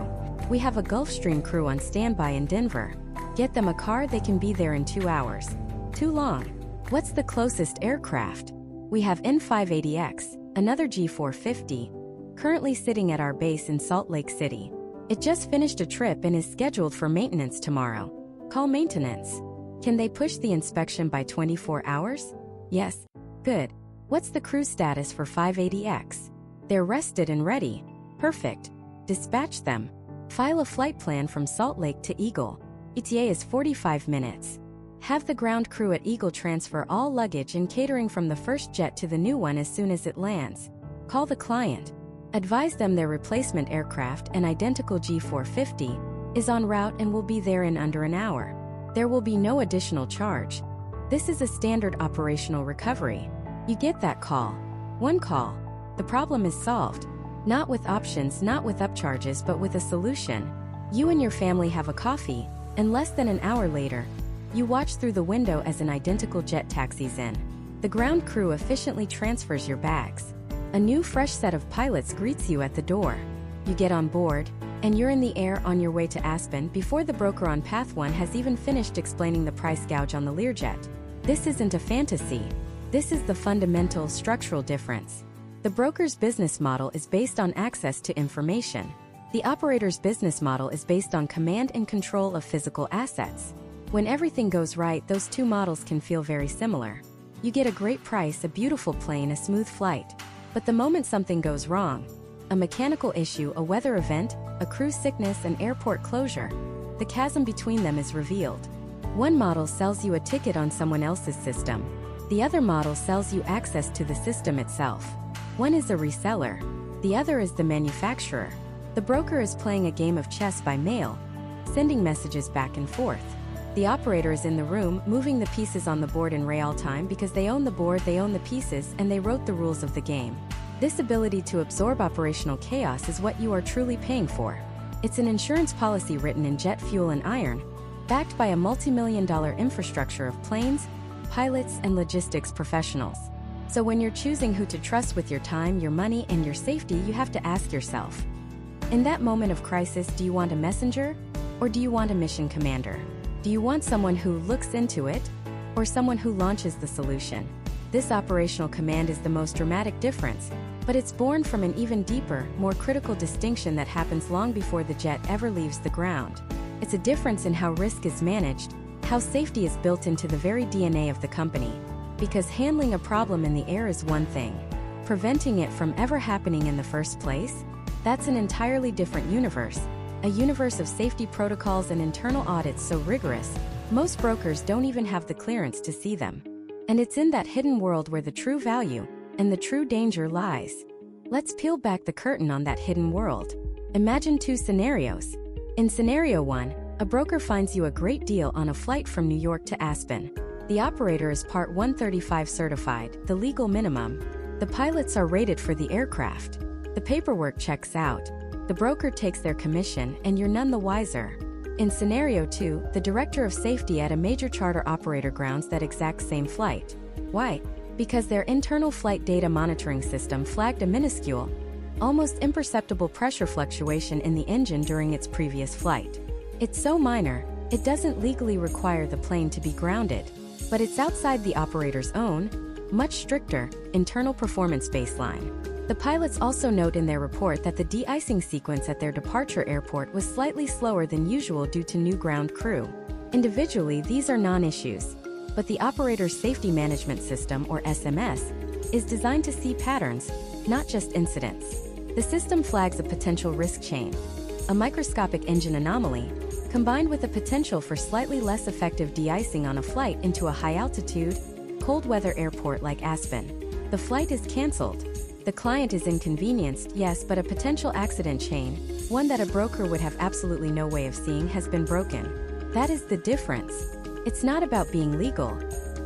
We have a Gulfstream crew on standby in Denver. Get them a car, they can be there in 2 hours. Too long. What's the closest aircraft? We have N580X, another G450, currently sitting at our base in Salt Lake City. It just finished a trip and is scheduled for maintenance tomorrow. Call maintenance. Can they push the inspection by 24 hours? Yes. Good. What's the crew status for 580X? They're rested and ready. Perfect. Dispatch them. File a flight plan from Salt Lake to Eagle. ETA is 45 minutes. Have the ground crew at Eagle transfer all luggage and catering from the first jet to the new one as soon as it lands. Call the client. Advise them their replacement aircraft, an identical G450, is en route and will be there in under an hour. There will be no additional charge. This is a standard operational recovery. You get that call. One call. The problem is solved. Not with options, not with upcharges, but with a solution. You and your family have a coffee, and less than an hour later, you watch through the window as an identical jet taxis in. The ground crew efficiently transfers your bags. A new fresh set of pilots greets you at the door. You get on board, and you're in the air on your way to Aspen before the broker on Path 1 has even finished explaining the price gouge on the Learjet. This isn't a fantasy. This is the fundamental structural difference. The broker's business model is based on access to information. The operator's business model is based on command and control of physical assets. When everything goes right, those two models can feel very similar. You get a great price, a beautiful plane, a smooth flight. But the moment something goes wrong, a mechanical issue, a weather event, a crew sickness, an airport closure, the chasm between them is revealed. One model sells you a ticket on someone else's system. The other model sells you access to the system itself. One is a reseller. The other is the manufacturer. The broker is playing a game of chess by mail, sending messages back and forth. The operator is in the room, moving the pieces on the board in real time because they own the board, they own the pieces, and they wrote the rules of the game. This ability to absorb operational chaos is what you are truly paying for. It's an insurance policy written in jet fuel and iron, backed by a multi-million-dollar infrastructure of planes, pilots, and logistics professionals. So when you're choosing who to trust with your time, your money, and your safety, you have to ask yourself, in that moment of crisis, do you want a messenger, or do you want a mission commander? Do you want someone who looks into it, or someone who launches the solution? This operational command is the most dramatic difference, but it's born from an even deeper, more critical distinction that happens long before the jet ever leaves the ground. It's a difference in how risk is managed, how safety is built into the very DNA of the company. Because handling a problem in the air is one thing. Preventing it from ever happening in the first place? That's an entirely different universe. A universe of safety protocols and internal audits so rigorous, most brokers don't even have the clearance to see them. And it's in that hidden world where the true value and the true danger lies. Let's peel back the curtain on that hidden world. Imagine two scenarios. In scenario 1, a broker finds you a great deal on a flight from New York to Aspen. The operator is Part 135 certified, the legal minimum. The pilots are rated for the aircraft. The paperwork checks out. The broker takes their commission, and you're none the wiser. In Scenario 2, the director of safety at a major charter operator grounds that exact same flight. Why? Because their internal flight data monitoring system flagged a minuscule, almost imperceptible pressure fluctuation in the engine during its previous flight. It's so minor, it doesn't legally require the plane to be grounded, but it's outside the operator's own, much stricter, internal performance baseline. The pilots also note in their report that the de-icing sequence at their departure airport was slightly slower than usual due to new ground crew. Individually, these are non-issues, but the operator's safety management system, or SMS, is designed to see patterns, not just incidents. The system flags a potential risk chain, a microscopic engine anomaly, combined with a potential for slightly less effective de-icing on a flight into a high-altitude, cold-weather airport like Aspen. The flight is canceled. The client is inconvenienced, yes, but a potential accident chain, one that a broker would have absolutely no way of seeing, has been broken. That is the difference. It's not about being legal.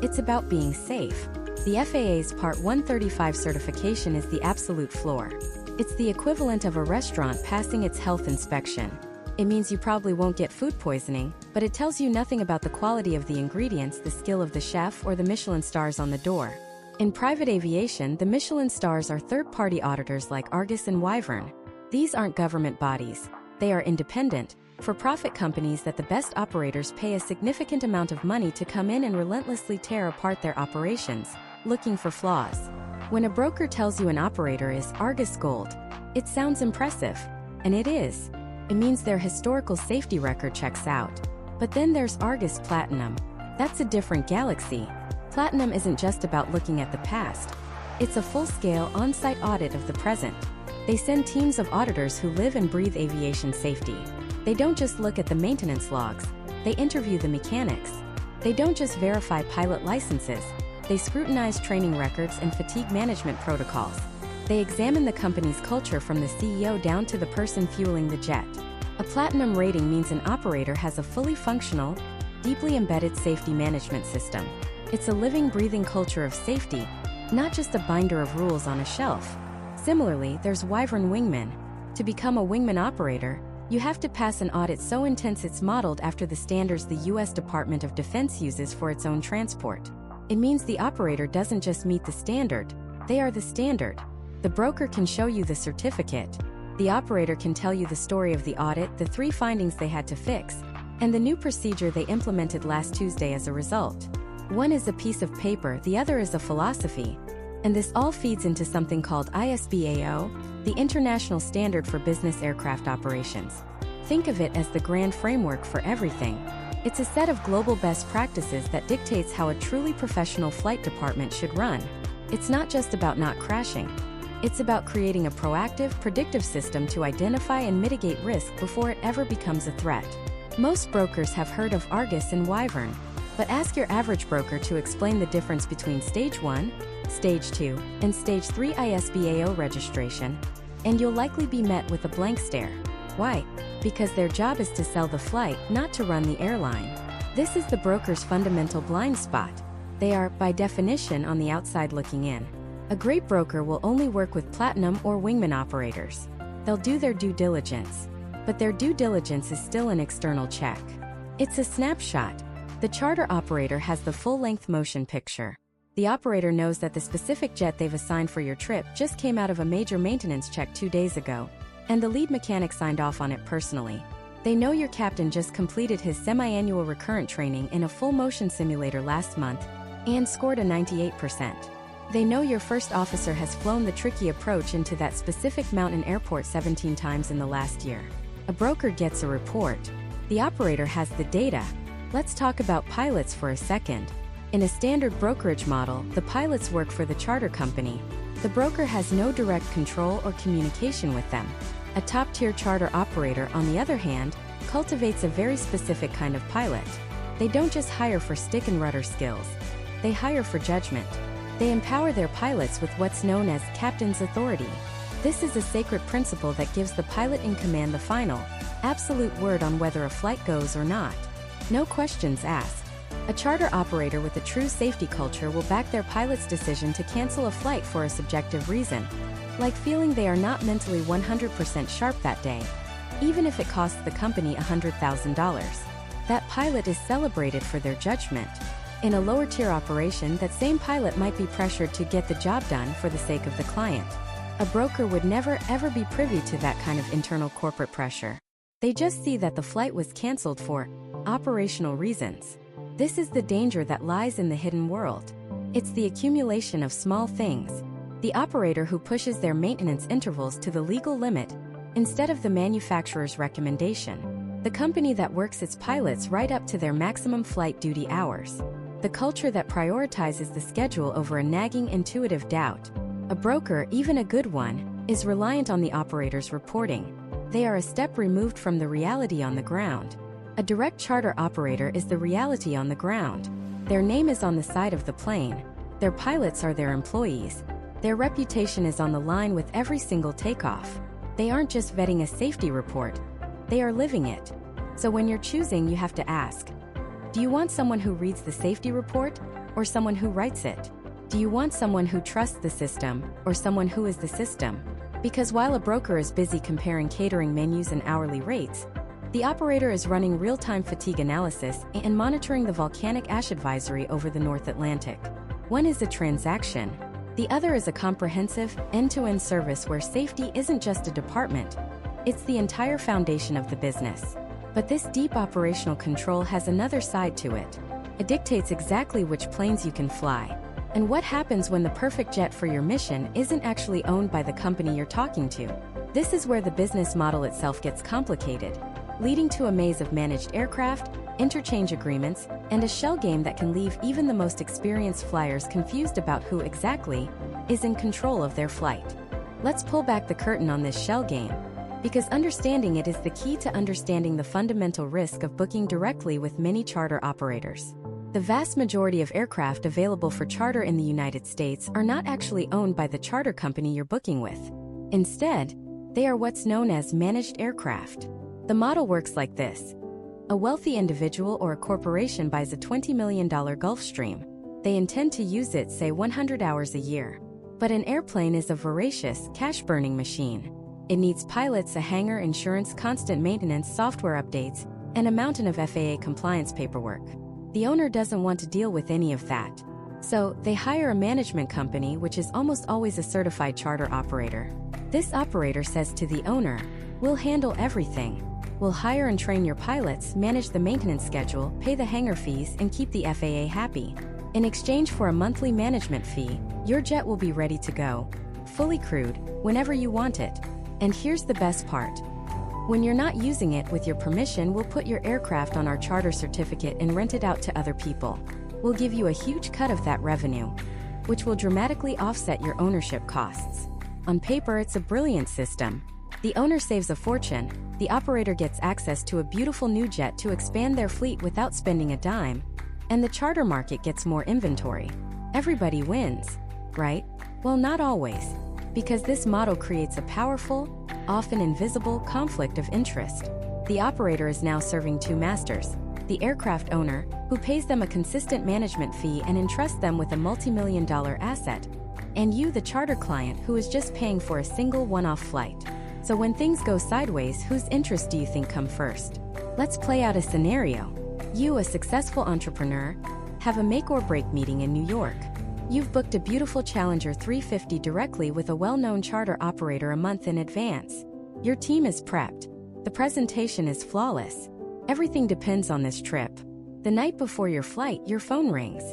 It's about being safe. The FAA's Part 135 certification is the absolute floor. It's the equivalent of a restaurant passing its health inspection. It means you probably won't get food poisoning, but it tells you nothing about the quality of the ingredients, the skill of the chef, or the Michelin stars on the door. In private aviation, the Michelin stars are third-party auditors like Argus and Wyvern. These aren't government bodies. They are independent, for-profit companies that the best operators pay a significant amount of money to come in and relentlessly tear apart their operations, looking for flaws. When a broker tells you an operator is Argus Gold, it sounds impressive, and it is. It means their historical safety record checks out. But then there's Argus Platinum. That's a different galaxy. Platinum isn't just about looking at the past. It's a full-scale, on-site audit of the present. They send teams of auditors who live and breathe aviation safety. They don't just look at the maintenance logs. They interview the mechanics. They don't just verify pilot licenses. They scrutinize training records and fatigue management protocols. They examine the company's culture from the CEO down to the person fueling the jet. A platinum rating means an operator has a fully functional, deeply embedded safety management system. It's a living, breathing culture of safety, not just a binder of rules on a shelf. Similarly, there's Wyvern Wingman. To become a wingman operator, you have to pass an audit so intense it's modeled after the standards the US Department of Defense uses for its own transport. It means the operator doesn't just meet the standard, they are the standard. The broker can show you the certificate. The operator can tell you the story of the audit, the 3 findings they had to fix, and the new procedure they implemented last Tuesday as a result. One is a piece of paper, the other is a philosophy. And this all feeds into something called ISBAO, the International Standard for Business Aircraft Operations. Think of it as the grand framework for everything. It's a set of global best practices that dictates how a truly professional flight department should run. It's not just about not crashing. It's about creating a proactive, predictive system to identify and mitigate risk before it ever becomes a threat. Most brokers have heard of Argus and Wyvern, but ask your average broker to explain the difference between Stage 1, Stage 2, and Stage 3 ISBAO registration, and you'll likely be met with a blank stare. Why? Because their job is to sell the flight, not to run the airline. This is the broker's fundamental blind spot. They are, by definition, on the outside looking in. A great broker will only work with platinum or wingman operators. They'll do their due diligence. But their due diligence is still an external check. It's a snapshot. The charter operator has the full-length motion picture. The operator knows that the specific jet they've assigned for your trip just came out of a major maintenance check 2 days ago, and the lead mechanic signed off on it personally. They know your captain just completed his semi-annual recurrent training in a full-motion simulator last month and scored a 98%. They know your first officer has flown the tricky approach into that specific mountain airport 17 times in the last year. A broker gets a report. The operator has the data. Let's talk about pilots for a second. In a standard brokerage model, the pilots work for the charter company. The broker has no direct control or communication with them. A top-tier charter operator, on the other hand, cultivates a very specific kind of pilot. They don't just hire for stick and rudder skills. They hire for judgment. They empower their pilots with what's known as captain's authority. This is a sacred principle that gives the pilot in command the final, absolute word on whether a flight goes or not. No questions asked. A charter operator with a true safety culture will back their pilot's decision to cancel a flight for a subjective reason, like feeling they are not mentally 100% sharp that day. Even if it costs the company $100,000, that pilot is celebrated for their judgment. In a lower-tier operation, that same pilot might be pressured to get the job done for the sake of the client. A broker would never ever be privy to that kind of internal corporate pressure. They just see that the flight was canceled for operational reasons. This is the danger that lies in the hidden world. It's the accumulation of small things. The operator who pushes their maintenance intervals to the legal limit instead of the manufacturer's recommendation. The company that works its pilots right up to their maximum flight duty hours. The culture that prioritizes the schedule over a nagging intuitive doubt. A broker, even a good one, is reliant on the operator's reporting. They are a step removed from the reality on the ground. A direct charter operator is the reality on the ground. Their name is on the side of the plane. Their pilots are their employees. Their reputation is on the line with every single takeoff. They aren't just vetting a safety report. They are living it. So when you're choosing, you have to ask, do you want someone who reads the safety report or someone who writes it? Do you want someone who trusts the system or someone who is the system? Because while a broker is busy comparing catering menus and hourly rates, the operator is running real-time fatigue analysis and monitoring the volcanic ash advisory over the North Atlantic. One is a transaction. The other is a comprehensive, end-to-end service where safety isn't just a department. It's the entire foundation of the business. But this deep operational control has another side to it. It dictates exactly which planes you can fly. And what happens when the perfect jet for your mission isn't actually owned by the company you're talking to? This is where the business model itself gets complicated, leading to a maze of managed aircraft, interchange agreements, and a shell game that can leave even the most experienced flyers confused about who exactly is in control of their flight. Let's pull back the curtain on this shell game, because understanding it is the key to understanding the fundamental risk of booking directly with many charter operators. The vast majority of aircraft available for charter in the United States are not actually owned by the charter company you're booking with. Instead, they are what's known as managed aircraft. The model works like this. A wealthy individual or a corporation buys a $20 million Gulfstream. They intend to use it, say, 100 hours a year. But an airplane is a voracious, cash-burning machine. It needs pilots, a hangar, insurance, constant maintenance, software updates, and a mountain of FAA compliance paperwork. The owner doesn't want to deal with any of that. So, they hire a management company, which is almost always a certified charter operator. This operator says to the owner, "We'll handle everything. We'll hire and train your pilots, manage the maintenance schedule, pay the hangar fees, and keep the FAA happy. In exchange for a monthly management fee, your jet will be ready to go, fully crewed, whenever you want it. And here's the best part. When you're not using it with your permission, we'll put your aircraft on our charter certificate and rent it out to other people. We'll give you a huge cut of that revenue, which will dramatically offset your ownership costs." On paper, it's a brilliant system. The owner saves a fortune, the operator gets access to a beautiful new jet to expand their fleet without spending a dime, and the charter market gets more inventory. Everybody wins, right? Well, not always, because this model creates a powerful, often invisible conflict of interest. The operator is now serving two masters: the aircraft owner, who pays them a consistent management fee and entrusts them with a multi-million-dollar asset, and you, the charter client, who is just paying for a single one-off flight. So when things go sideways, whose interests do you think come first? Let's play out a scenario. You, a successful entrepreneur, have a make-or-break meeting in New York. You've booked a beautiful Challenger 350 directly with a well-known charter operator a month in advance. Your team is prepped. The presentation is flawless. Everything depends on this trip. The night before your flight, your phone rings.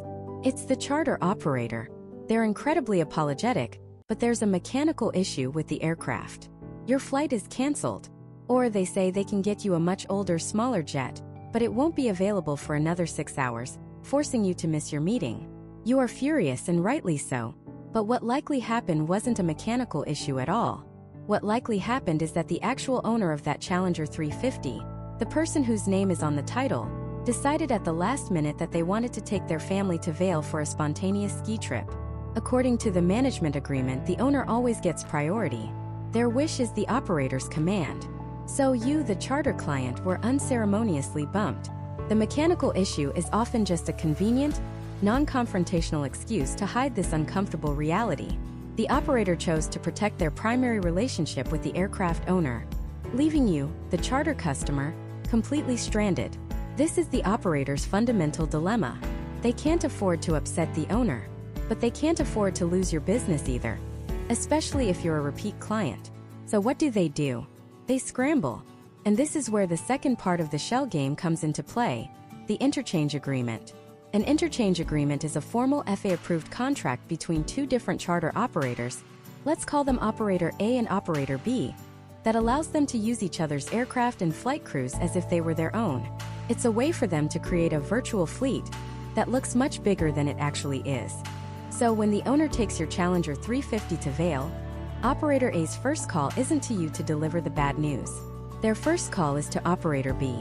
It's the charter operator. They're incredibly apologetic, but there's a mechanical issue with the aircraft. Your flight is canceled. Or they say they can get you a much older, smaller jet, but it won't be available for another 6 hours, forcing you to miss your meeting. You are furious, and rightly so. But what likely happened wasn't a mechanical issue at all. What likely happened is that the actual owner of that Challenger 350, the person whose name is on the title, decided at the last minute that they wanted to take their family to Vail for a spontaneous ski trip. According to the management agreement, the owner always gets priority. Their wish is the operator's command. So you, the charter client, were unceremoniously bumped. The mechanical issue is often just a convenient, non-confrontational excuse to hide this uncomfortable reality. The operator chose to protect their primary relationship with the aircraft owner, leaving you, the charter customer, completely stranded. This is the operator's fundamental dilemma. They can't afford to upset the owner, but they can't afford to lose your business either, especially if you're a repeat client. So what do? They scramble. And this is where the second part of the shell game comes into play, the interchange agreement. An interchange agreement is a formal FAA-approved contract between two different charter operators, let's call them Operator A and Operator B, that allows them to use each other's aircraft and flight crews as if they were their own. It's a way for them to create a virtual fleet that looks much bigger than it actually is. So when the owner takes your Challenger 350 to Vail, Operator A's first call isn't to you to deliver the bad news. Their first call is to Operator B.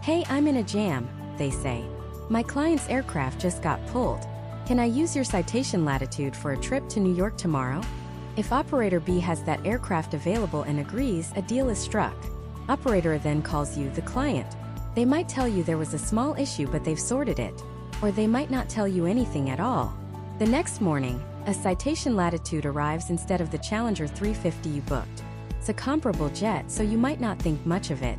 "Hey, I'm in a jam," they say. "My client's aircraft just got pulled. Can I use your citation latitude for a trip to New York tomorrow?" If Operator B has that aircraft available and agrees, a deal is struck. Operator A then calls you, the client. They might tell you there was a small issue but they've sorted it. Or they might not tell you anything at all. The next morning, a citation latitude arrives instead of the Challenger 350 you booked. It's a comparable jet, so you might not think much of it.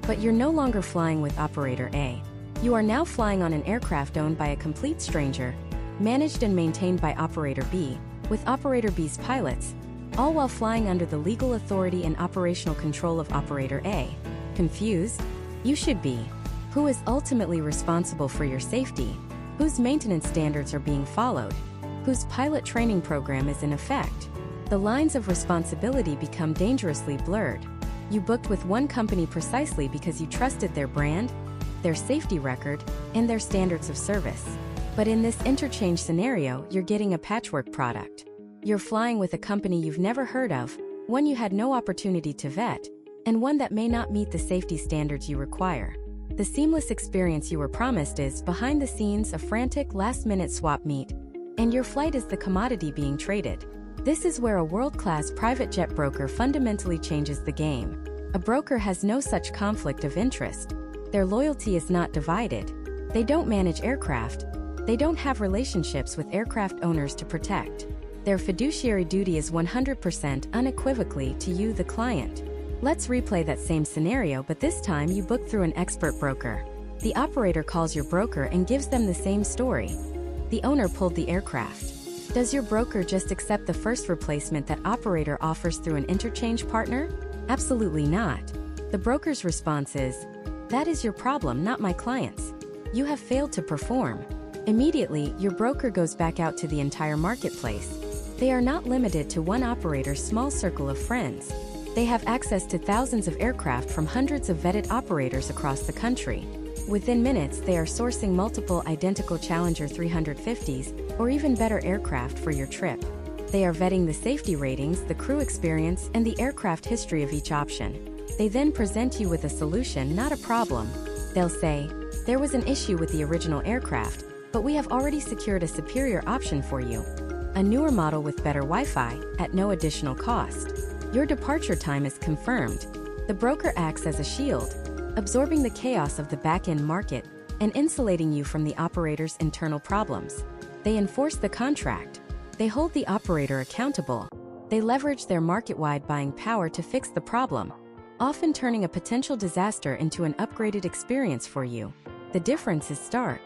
But you're no longer flying with Operator A. You are now flying on an aircraft owned by a complete stranger, managed and maintained by Operator B, with Operator B's pilots, all while flying under the legal authority and operational control of Operator A. Confused? You should be. Who is ultimately responsible for your safety? Whose maintenance standards are being followed? Whose pilot training program is in effect? The lines of responsibility become dangerously blurred. You booked with one company precisely because you trusted their brand, their safety record, and their standards of service. But in this interchange scenario, you're getting a patchwork product. You're flying with a company you've never heard of, one you had no opportunity to vet, and one that may not meet the safety standards you require. The seamless experience you were promised is, behind the scenes, a frantic last-minute swap meet, and your flight is the commodity being traded. This is where a world-class private jet broker fundamentally changes the game. A broker has no such conflict of interest. Their loyalty is not divided. They don't manage aircraft. They don't have relationships with aircraft owners to protect. Their fiduciary duty is 100% unequivocally to you, the client. Let's replay that same scenario, but this time you book through an expert broker. The operator calls your broker and gives them the same story. The owner pulled the aircraft. Does your broker just accept the first replacement that operator offers through an interchange partner? Absolutely not. The broker's response is, "That is your problem, not my client's. You have failed to perform." Immediately, your broker goes back out to the entire marketplace. They are not limited to one operator's small circle of friends. They have access to thousands of aircraft from hundreds of vetted operators across the country. Within minutes, they are sourcing multiple identical Challenger 350s, or even better aircraft for your trip. They are vetting the safety ratings, the crew experience, and the aircraft history of each option. They then present you with a solution, not a problem. They'll say, "There was an issue with the original aircraft, but we have already secured a superior option for you. A newer model with better Wi-Fi, at no additional cost. Your departure time is confirmed." The broker acts as a shield, absorbing the chaos of the back-end market and insulating you from the operator's internal problems. They enforce the contract. They hold the operator accountable. They leverage their market-wide buying power to fix the problem, often turning a potential disaster into an upgraded experience for you. The difference is stark.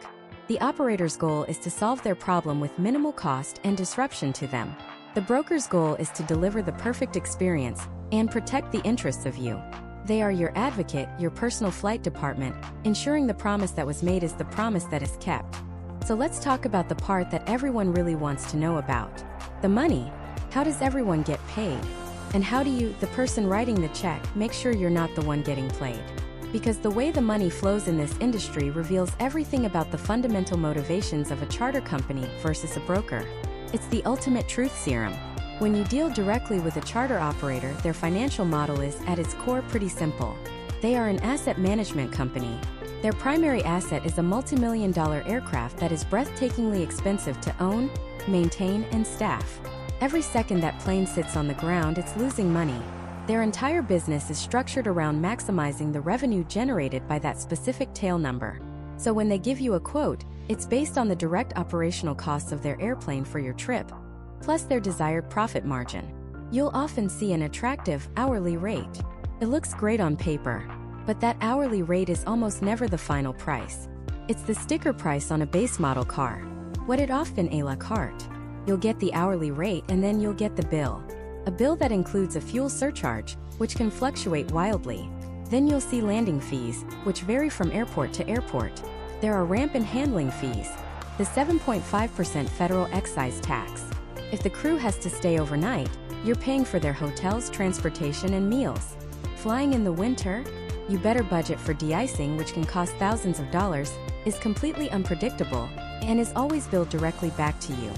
The operator's goal is to solve their problem with minimal cost and disruption to them. The broker's goal is to deliver the perfect experience and protect the interests of you. They are your advocate, your personal flight department, ensuring the promise that was made is the promise that is kept. So let's talk about the part that everyone really wants to know about. The money. How does everyone get paid? And how do you, the person writing the check, make sure you're not the one getting played? Because the way the money flows in this industry reveals everything about the fundamental motivations of a charter company versus a broker. It's the ultimate truth serum. When you deal directly with a charter operator, their financial model is, at its core, pretty simple. They are an asset management company. Their primary asset is a multi-million-dollar aircraft that is breathtakingly expensive to own, maintain, and staff. Every second that plane sits on the ground, it's losing money. Their entire business is structured around maximizing the revenue generated by that specific tail number. So when they give you a quote, it's based on the direct operational costs of their airplane for your trip, plus their desired profit margin. You'll often see an attractive hourly rate. It looks great on paper, but that hourly rate is almost never the final price. It's the sticker price on a base model car. What it often a la carte. You'll get the hourly rate and then you'll get the bill. A bill that includes a fuel surcharge, which can fluctuate wildly. Then you'll see landing fees, which vary from airport to airport. There are ramp and handling fees. The 7.5% federal excise tax. If the crew has to stay overnight, you're paying for their hotels, transportation, and meals. Flying in the winter? You better budget for de-icing, which can cost thousands of dollars, is completely unpredictable, and is always billed directly back to you.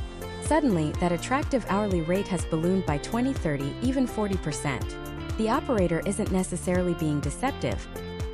Suddenly, that attractive hourly rate has ballooned by 20, 30, even 40%. The operator isn't necessarily being deceptive.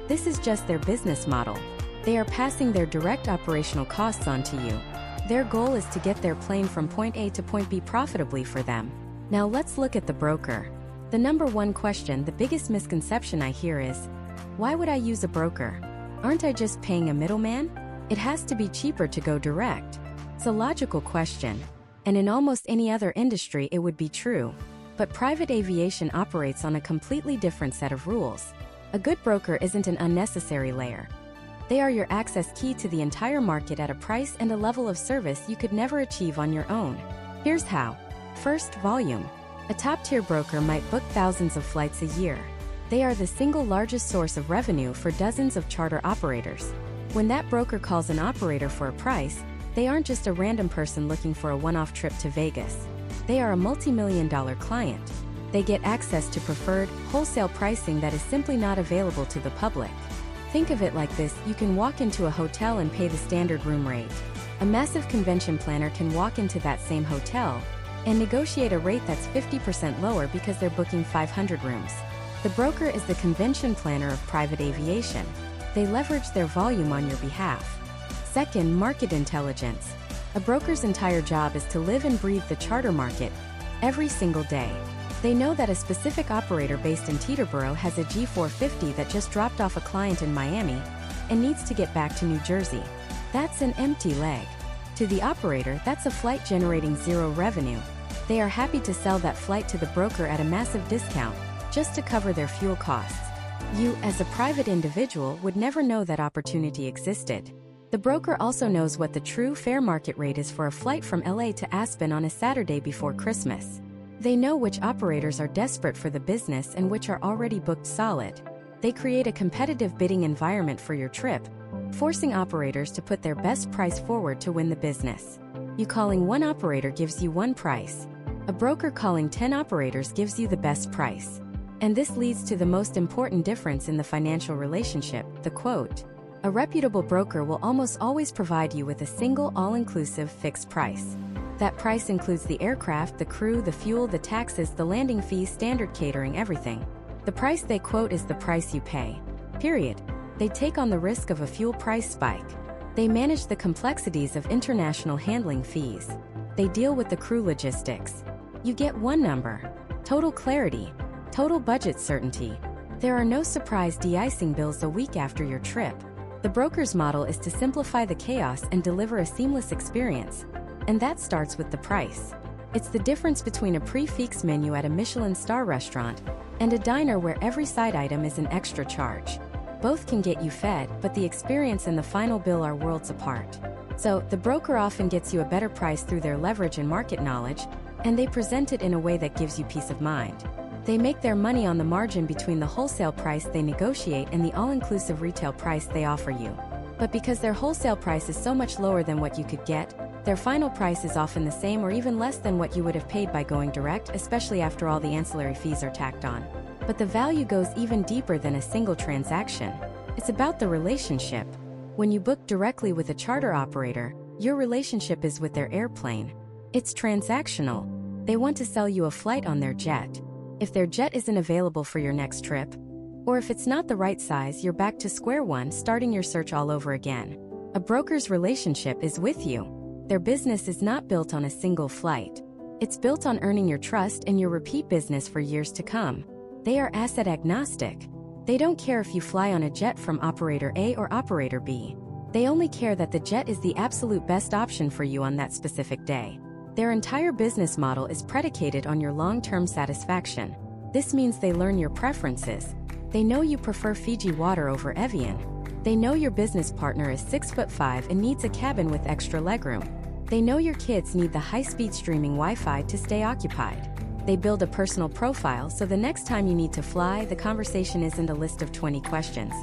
This is just their business model. They are passing their direct operational costs on to you. Their goal is to get their plane from point A to point B profitably for them. Now let's look at the broker. The number one question, the biggest misconception I hear is, why would I use a broker? Aren't I just paying a middleman? It has to be cheaper to go direct. It's a logical question, and in almost any other industry it would be true. But private aviation operates on a completely different set of rules. A good broker isn't an unnecessary layer. They are your access key to the entire market at a price and a level of service you could never achieve on your own. Here's how. First, volume. A top-tier broker might book thousands of flights a year. They are the single largest source of revenue for dozens of charter operators. When that broker calls an operator for a price, they aren't just a random person looking for a one-off trip to Vegas. They are a multi-million-dollar client. They get access to preferred, wholesale pricing that is simply not available to the public. Think of it like this: you can walk into a hotel and pay the standard room rate. A massive convention planner can walk into that same hotel and negotiate a rate that's 50% lower because they're booking 500 rooms. The broker is the convention planner of private aviation. They leverage their volume on your behalf. Second, market intelligence. A broker's entire job is to live and breathe the charter market every single day. They know that a specific operator based in Teterboro has a G450 that just dropped off a client in Miami and needs to get back to New Jersey. That's an empty leg. To the operator, that's a flight generating zero revenue. They are happy to sell that flight to the broker at a massive discount just to cover their fuel costs. You, as a private individual, would never know that opportunity existed. The broker also knows what the true fair market rate is for a flight from LA to Aspen on a Saturday before Christmas. They know which operators are desperate for the business and which are already booked solid. They create a competitive bidding environment for your trip, forcing operators to put their best price forward to win the business. You calling one operator gives you one price. A broker calling 10 operators gives you the best price. And this leads to the most important difference in the financial relationship, the quote. A reputable broker will almost always provide you with a single all-inclusive fixed price. That price includes the aircraft, the crew, the fuel, the taxes, the landing fees, standard catering, everything. The price they quote is the price you pay. Period. They take on the risk of a fuel price spike. They manage the complexities of international handling fees. They deal with the crew logistics. You get one number. Total clarity. Total budget certainty. There are no surprise de-icing bills a week after your trip. The broker's model is to simplify the chaos and deliver a seamless experience. And that starts with the price. It's the difference between a prix-fixe menu at a Michelin star restaurant and a diner where every side item is an extra charge. Both can get you fed, but the experience and the final bill are worlds apart. So, the broker often gets you a better price through their leverage and market knowledge, and they present it in a way that gives you peace of mind. They make their money on the margin between the wholesale price they negotiate and the all-inclusive retail price they offer you. But because their wholesale price is so much lower than what you could get, their final price is often the same or even less than what you would have paid by going direct, especially after all the ancillary fees are tacked on. But the value goes even deeper than a single transaction. It's about the relationship. When you book directly with a charter operator, your relationship is with their airplane. It's transactional. They want to sell you a flight on their jet. If their jet isn't available for your next trip, or if it's not the right size, you're back to square one, starting your search all over again. A broker's relationship is with you. Their business is not built on a single flight. It's built on earning your trust and your repeat business for years to come. They are asset agnostic. They don't care if you fly on a jet from operator A or operator B. They only care that the jet is the absolute best option for you on that specific day. Their entire business model is predicated on your long-term satisfaction. This means they learn your preferences. They know you prefer Fiji water over Evian. They know your business partner is 6'5" and needs a cabin with extra legroom. They know your kids need the high-speed streaming Wi-Fi to stay occupied. They build a personal profile so the next time you need to fly, the conversation isn't a list of 20 questions.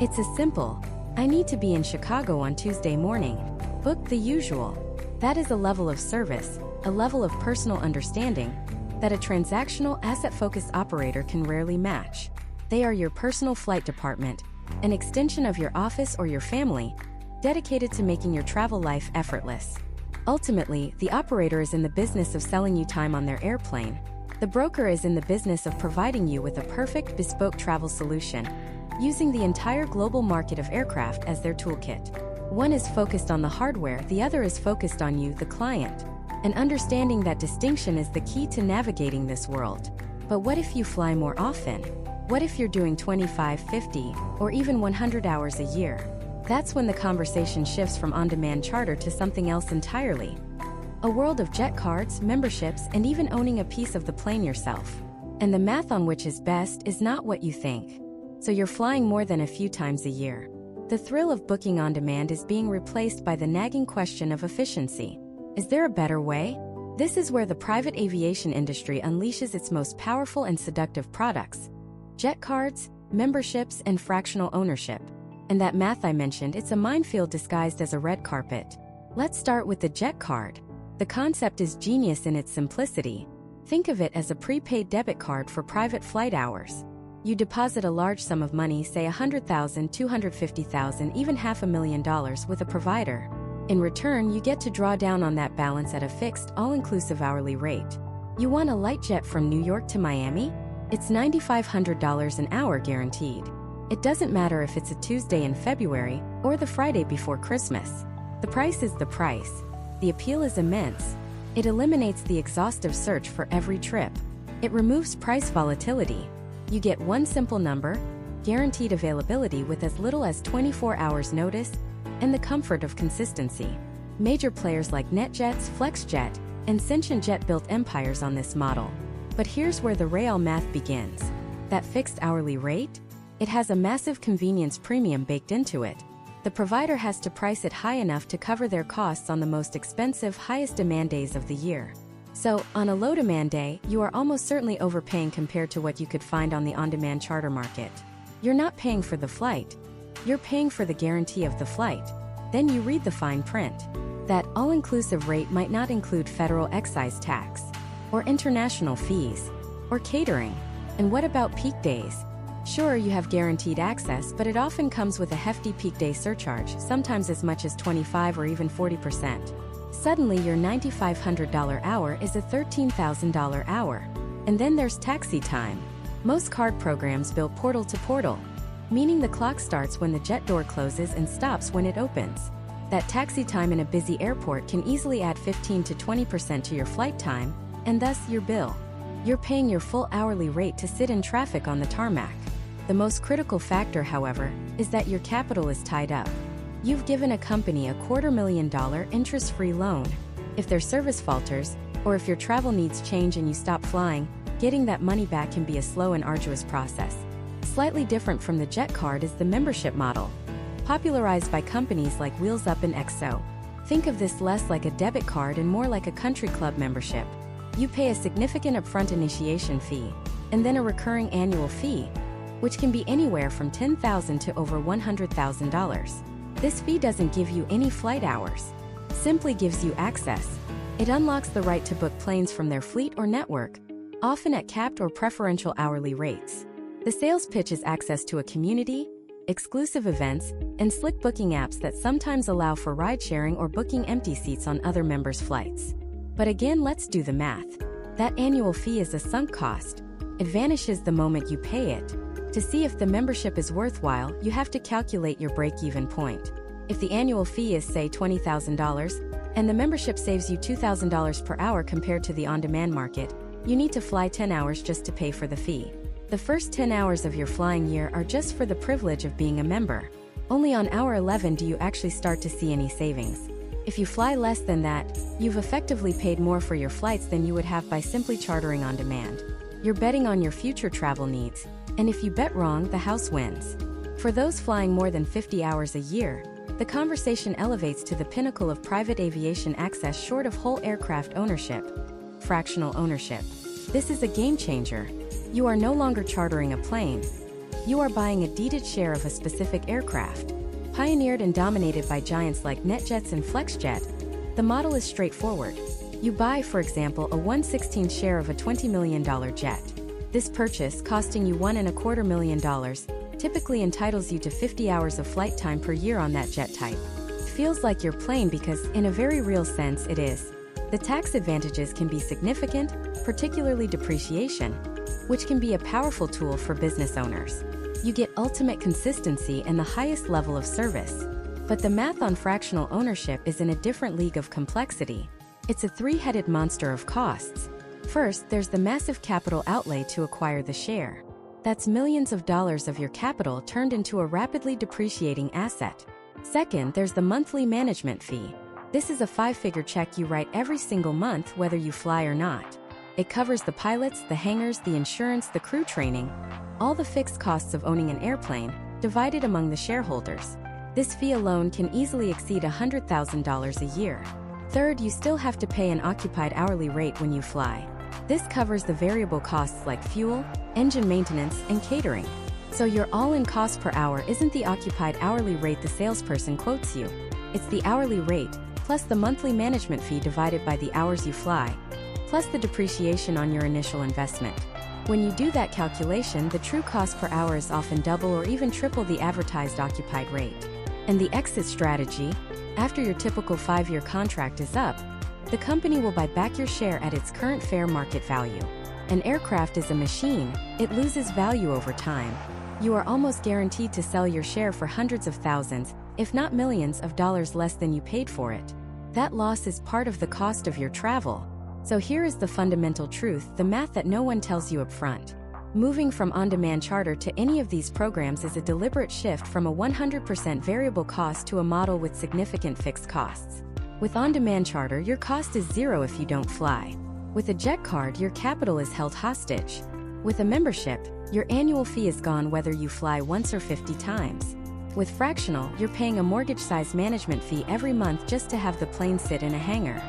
It's as simple: I need to be in Chicago on Tuesday morning. Book the usual. That is a level of service, a level of personal understanding, that a transactional, asset-focused operator can rarely match. They are your personal flight department, an extension of your office or your family, dedicated to making your travel life effortless. Ultimately, the operator is in the business of selling you time on their airplane. The broker is in the business of providing you with a perfect bespoke travel solution, using the entire global market of aircraft as their toolkit. One is focused on the hardware, the other is focused on you, the client. And understanding that distinction is the key to navigating this world. But what if you fly more often? What if you're doing 25, 50, or even 100 hours a year? That's when the conversation shifts from on-demand charter to something else entirely. A world of jet cards, memberships, and even owning a piece of the plane yourself. And the math on which is best is not what you think. So you're flying more than a few times a year. The thrill of booking on demand is being replaced by the nagging question of efficiency. Is there a better way? This is where the private aviation industry unleashes its most powerful and seductive products: jet cards, memberships, and fractional ownership. And that math I mentioned, it's a minefield disguised as a red carpet. Let's start with the jet card. The concept is genius in its simplicity. Think of it as a prepaid debit card for private flight hours. You deposit a large sum of money, say $100,000, $250,000, even $500,000 with a provider. In return, you get to draw down on that balance at a fixed, all-inclusive hourly rate. You want a light jet from New York to Miami? It's $9,500 an hour guaranteed. It doesn't matter if it's a Tuesday in February or the Friday before Christmas. The price is the price. The appeal is immense. It eliminates the exhaustive search for every trip. It removes price volatility. You get one simple number, guaranteed availability with as little as 24 hours notice, and the comfort of consistency. Major players like NetJets, FlexJet, and Sentient Jet built empires on this model. But here's where the real math begins. That fixed hourly rate? It has a massive convenience premium baked into it. The provider has to price it high enough to cover their costs on the most expensive, highest demand days of the year. So, on a low demand day, you are almost certainly overpaying compared to what you could find on the on-demand charter market. You're not paying for the flight. You're paying for the guarantee of the flight. Then you read the fine print. That all-inclusive rate might not include federal excise tax, or international fees, or catering. And what about peak days? Sure, you have guaranteed access, but it often comes with a hefty peak day surcharge, sometimes as much as 25 or even 40%. Suddenly your $9,500 hour is a $13,000 hour. And then there's taxi time. Most card programs bill portal to portal, meaning the clock starts when the jet door closes and stops when it opens. That taxi time in a busy airport can easily add 15 to 20% to your flight time, and thus your bill. You're paying your full hourly rate to sit in traffic on the tarmac. The most critical factor, however, is that your capital is tied up. You've given a company a $250,000 interest-free loan. If their service falters, or if your travel needs change and you stop flying, getting that money back can be a slow and arduous process. Slightly different from the jet card is the membership model, popularized by companies like Wheels Up and XO. Think of this less like a debit card and more like a country club membership. You pay a significant upfront initiation fee, and then a recurring annual fee, which can be anywhere from $10,000 to over $100,000. This fee doesn't give you any flight hours, simply gives you access. It unlocks the right to book planes from their fleet or network, often at capped or preferential hourly rates. The sales pitch is access to a community, exclusive events, and slick booking apps that sometimes allow for ride-sharing or booking empty seats on other members' flights. But again, let's do the math. That annual fee is a sunk cost. It vanishes the moment you pay it. To see if the membership is worthwhile, you have to calculate your break-even point. If the annual fee is, say, $20,000, and the membership saves you $2,000 per hour compared to the on-demand market, you need to fly 10 hours just to pay for the fee. The first 10 hours of your flying year are just for the privilege of being a member. Only on hour 11 do you actually start to see any savings. If you fly less than that, you've effectively paid more for your flights than you would have by simply chartering on demand. You're betting on your future travel needs, and if you bet wrong, the house wins. For those flying more than 50 hours a year, the conversation elevates to the pinnacle of private aviation access short of whole aircraft ownership: fractional ownership. This is a game changer. You are no longer chartering a plane. You are buying a deeded share of a specific aircraft. Pioneered and dominated by giants like NetJets and FlexJet, the model is straightforward. You buy, for example, a 1/16 share of a $20 million jet. This purchase, costing you $1.25 million, typically entitles you to 50 hours of flight time per year on that jet type. It feels like your plane because, in a very real sense, it is. The tax advantages can be significant, particularly depreciation, which can be a powerful tool for business owners. You get ultimate consistency and the highest level of service. But the math on fractional ownership is in a different league of complexity. It's a three-headed monster of costs. First, there's the massive capital outlay to acquire the share. That's millions of dollars of your capital turned into a rapidly depreciating asset. Second, there's the monthly management fee. This is a five-figure check you write every single month, whether you fly or not. It covers the pilots, the hangars, the insurance, the crew training, all the fixed costs of owning an airplane, divided among the shareholders. This fee alone can easily exceed $100,000 a year. Third, you still have to pay an occupied hourly rate when you fly. This covers the variable costs like fuel, engine maintenance, and catering. So your all-in cost per hour isn't the occupied hourly rate the salesperson quotes you. It's the hourly rate, plus the monthly management fee divided by the hours you fly, plus the depreciation on your initial investment. When you do that calculation, the true cost per hour is often double or even triple the advertised occupied rate. And the exit strategy: after your typical 5-year contract is up, the company will buy back your share at its current fair market value. An aircraft is a machine; it loses value over time. You are almost guaranteed to sell your share for hundreds of thousands, if not millions of dollars less than you paid for it. That loss is part of the cost of your travel. So here is the fundamental truth, the math that no one tells you up front. Moving from on-demand charter to any of these programs is a deliberate shift from a 100% variable cost to a model with significant fixed costs. With on-demand charter, your cost is zero if you don't fly. With a jet card, your capital is held hostage. With a membership, your annual fee is gone whether you fly once or 50 times. With fractional, you're paying a mortgage-sized management fee every month just to have the plane sit in a hangar.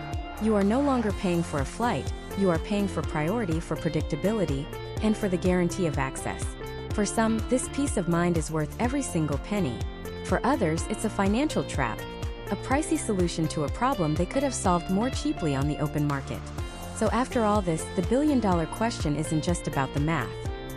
You are no longer paying for a flight, you are paying for priority, for predictability, and for the guarantee of access. For some, this peace of mind is worth every single penny. For others, it's a financial trap, a pricey solution to a problem they could have solved more cheaply on the open market. So after all this, the billion-dollar question isn't just about the math.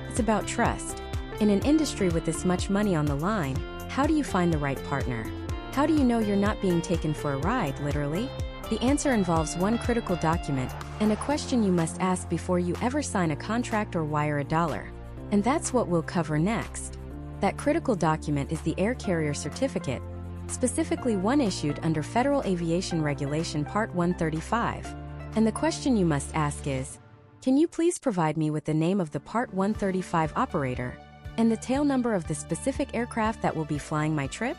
It's about trust. In an industry with this much money on the line, how do you find the right partner? How do you know you're not being taken for a ride, literally? The answer involves one critical document, and a question you must ask before you ever sign a contract or wire a dollar. And that's what we'll cover next. That critical document is the Air Carrier Certificate, specifically one issued under Federal Aviation Regulation Part 135. And the question you must ask is, can you please provide me with the name of the Part 135 operator and the tail number of the specific aircraft that will be flying my trip?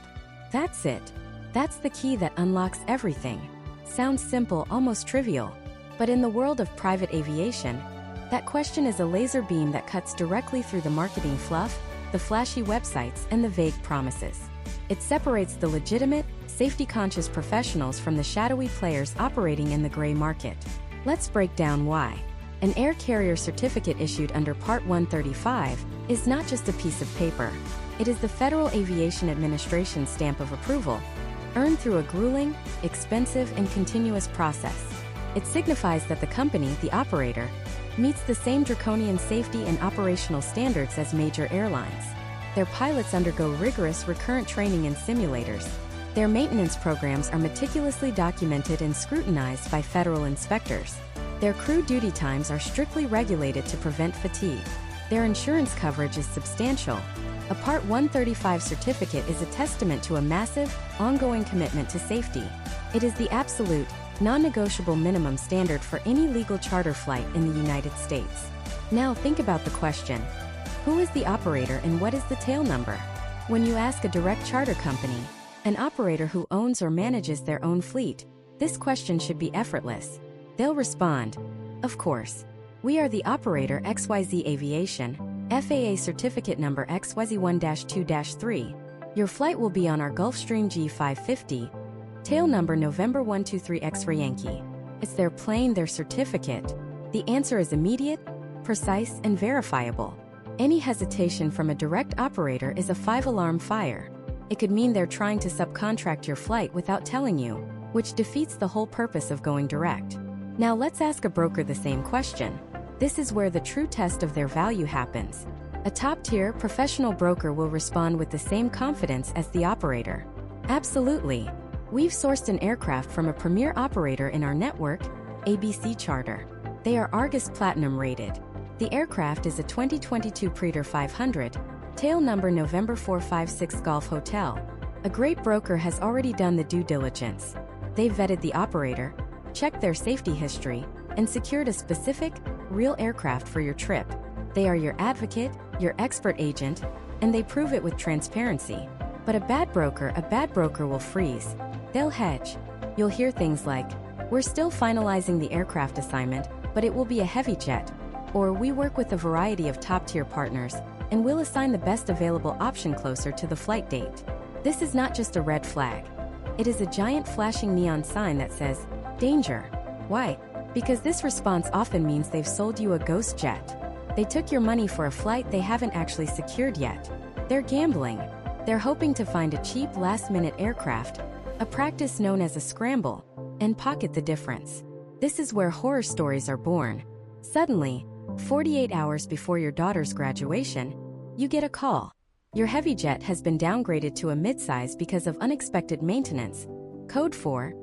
That's it. That's the key that unlocks everything. Sounds simple, almost trivial. But in the world of private aviation, that question is a laser beam that cuts directly through the marketing fluff, the flashy websites, and the vague promises. It separates the legitimate, safety-conscious professionals from the shadowy players operating in the gray market. Let's break down why. An air carrier certificate issued under Part 135 is not just a piece of paper. It is the Federal Aviation Administration stamp of approval, earned through a grueling, expensive, and continuous process. It signifies that the company, the operator, meets the same draconian safety and operational standards as major airlines. Their pilots undergo rigorous recurrent training in simulators. Their maintenance programs are meticulously documented and scrutinized by federal inspectors. Their crew duty times are strictly regulated to prevent fatigue. Their insurance coverage is substantial. A Part 135 certificate is a testament to a massive, ongoing commitment to safety. It is the absolute, non-negotiable minimum standard for any legal charter flight in the United States. Now think about the question: who is the operator and what is the tail number? When you ask a direct charter company, an operator who owns or manages their own fleet, this question should be effortless. They'll respond, "Of course. We are the operator XYZ Aviation, FAA certificate number XYZ1-2-3. Your flight will be on our Gulfstream G550, tail number November 123 X-ray Yankee." It's their plane, their certificate. The answer is immediate, precise, and verifiable. Any hesitation from a direct operator is a 5-alarm fire. It could mean they're trying to subcontract your flight without telling you, which defeats the whole purpose of going direct. Now let's ask a broker the same question. This is where the true test of their value happens. A top-tier professional broker will respond with the same confidence as the operator. Absolutely. We've sourced an aircraft from a premier operator in our network, ABC Charter. They are Argus Platinum rated. The aircraft is a 2022 Praetor 500, tail number November 456 Golf Hotel. A great broker has already done the due diligence. They've vetted the operator, checked their safety history, and secured a specific, real aircraft for your trip. They are your advocate, your expert agent, and they prove it with transparency. But a bad broker will freeze. They'll hedge. You'll hear things like, "We're still finalizing the aircraft assignment, but it will be a heavy jet." Or, "We work with a variety of top-tier partners, and we'll assign the best available option closer to the flight date." This is not just a red flag. It is a giant flashing neon sign that says, "Danger." Why? Because this response often means they've sold you a ghost jet. They took your money for a flight they haven't actually secured yet. They're gambling. They're hoping to find a cheap last-minute aircraft, a practice known as a scramble, and pocket the difference. This is where horror stories are born. Suddenly, 48 hours before your daughter's graduation, you get a call. Your heavy jet has been downgraded to a midsize because of unexpected maintenance. Code for,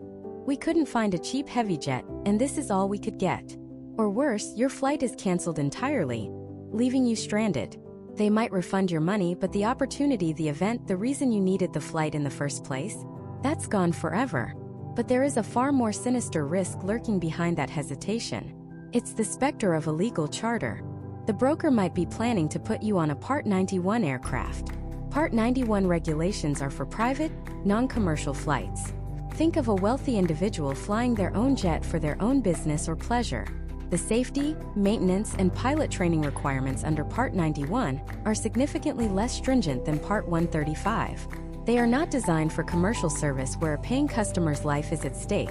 "We couldn't find a cheap heavy jet, and this is all we could get." Or worse, your flight is canceled entirely, leaving you stranded. They might refund your money, but the opportunity, the event, the reason you needed the flight in the first place, that's gone forever. But there is a far more sinister risk lurking behind that hesitation. It's the specter of illegal charter. The broker might be planning to put you on a Part 91 aircraft. Part 91 regulations are for private, non-commercial flights. Think of a wealthy individual flying their own jet for their own business or pleasure. The safety, maintenance, and pilot training requirements under Part 91 are significantly less stringent than Part 135. They are not designed for commercial service where a paying customer's life is at stake.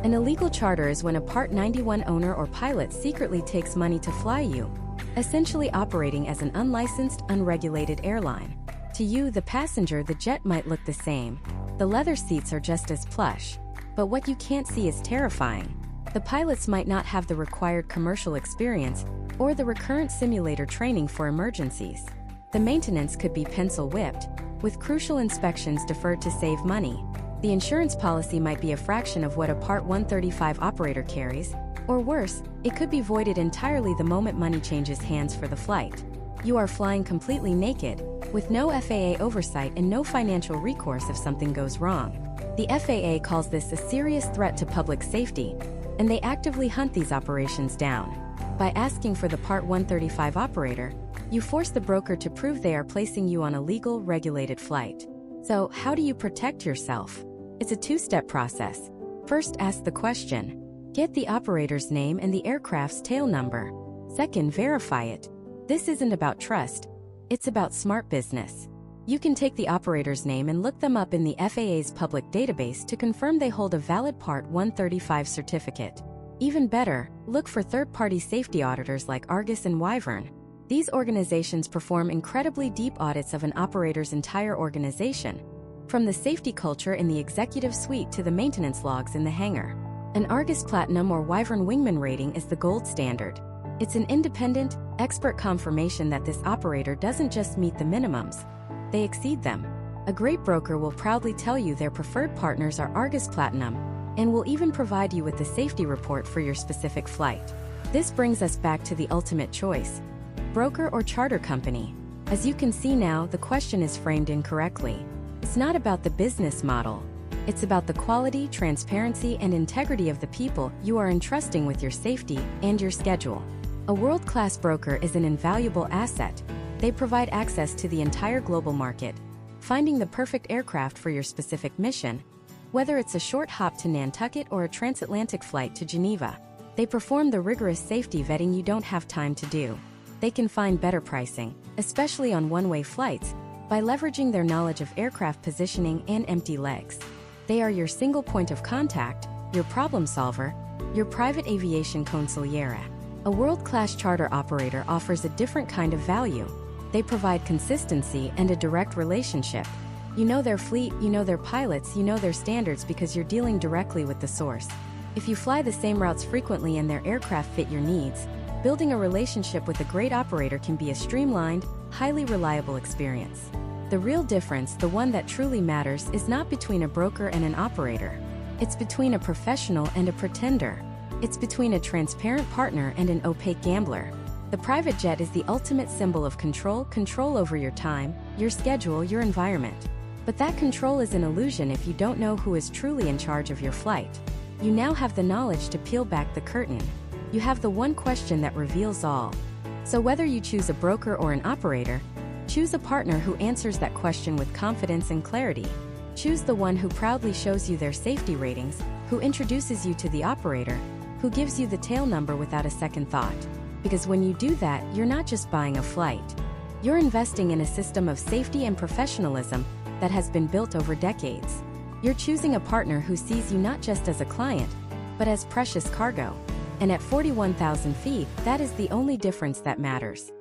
An illegal charter is when a Part 91 owner or pilot secretly takes money to fly you, essentially operating as an unlicensed, unregulated airline. To you, the passenger, the jet might look the same. The leather seats are just as plush. But what you can't see is terrifying. The pilots might not have the required commercial experience or the recurrent simulator training for emergencies. The maintenance could be pencil-whipped, with crucial inspections deferred to save money. The insurance policy might be a fraction of what a Part 135 operator carries, or worse, it could be voided entirely the moment money changes hands for the flight. You are flying completely naked, with no FAA oversight and no financial recourse if something goes wrong. The FAA calls this a serious threat to public safety, and they actively hunt these operations down. By asking for the Part 135 operator, you force the broker to prove they are placing you on a legal, regulated flight. So, how do you protect yourself? It's a two-step process. First, ask the question. Get the operator's name and the aircraft's tail number. Second, verify it. This isn't about trust. It's about smart business. You can take the operator's name and look them up in the FAA's public database to confirm they hold a valid Part 135 certificate. Even better, look for third-party safety auditors like Argus and Wyvern. These organizations perform incredibly deep audits of an operator's entire organization, from the safety culture in the executive suite to the maintenance logs in the hangar. An Argus Platinum or Wyvern Wingman rating is the gold standard. It's an independent, expert confirmation that this operator doesn't just meet the minimums, they exceed them. A great broker will proudly tell you their preferred partners are Argus Platinum, and will even provide you with the safety report for your specific flight. This brings us back to the ultimate choice: broker or charter company. As you can see now, the question is framed incorrectly. It's not about the business model. It's about the quality, transparency, and integrity of the people you are entrusting with your safety and your schedule. A world-class broker is an invaluable asset. They provide access to the entire global market, finding the perfect aircraft for your specific mission. Whether it's a short hop to Nantucket or a transatlantic flight to Geneva, they perform the rigorous safety vetting you don't have time to do. They can find better pricing, especially on one-way flights, by leveraging their knowledge of aircraft positioning and empty legs. They are your single point of contact, your problem solver, your private aviation consigliere. A world-class charter operator offers a different kind of value. They provide consistency and a direct relationship. You know their fleet, you know their pilots, you know their standards because you're dealing directly with the source. If you fly the same routes frequently and their aircraft fit your needs, building a relationship with a great operator can be a streamlined, highly reliable experience. The real difference, the one that truly matters, is not between a broker and an operator. It's between a professional and a pretender. It's between a transparent partner and an opaque gambler. The private jet is the ultimate symbol of control over your time, your schedule, your environment. But that control is an illusion if you don't know who is truly in charge of your flight. You now have the knowledge to peel back the curtain. You have the one question that reveals all. So whether you choose a broker or an operator, choose a partner who answers that question with confidence and clarity. Choose the one who proudly shows you their safety ratings, who introduces you to the operator, who gives you the tail number without a second thought. Because when you do that, you're not just buying a flight. You're investing in a system of safety and professionalism that has been built over decades. You're choosing a partner who sees you not just as a client, but as precious cargo. And at 41,000 feet, that is the only difference that matters.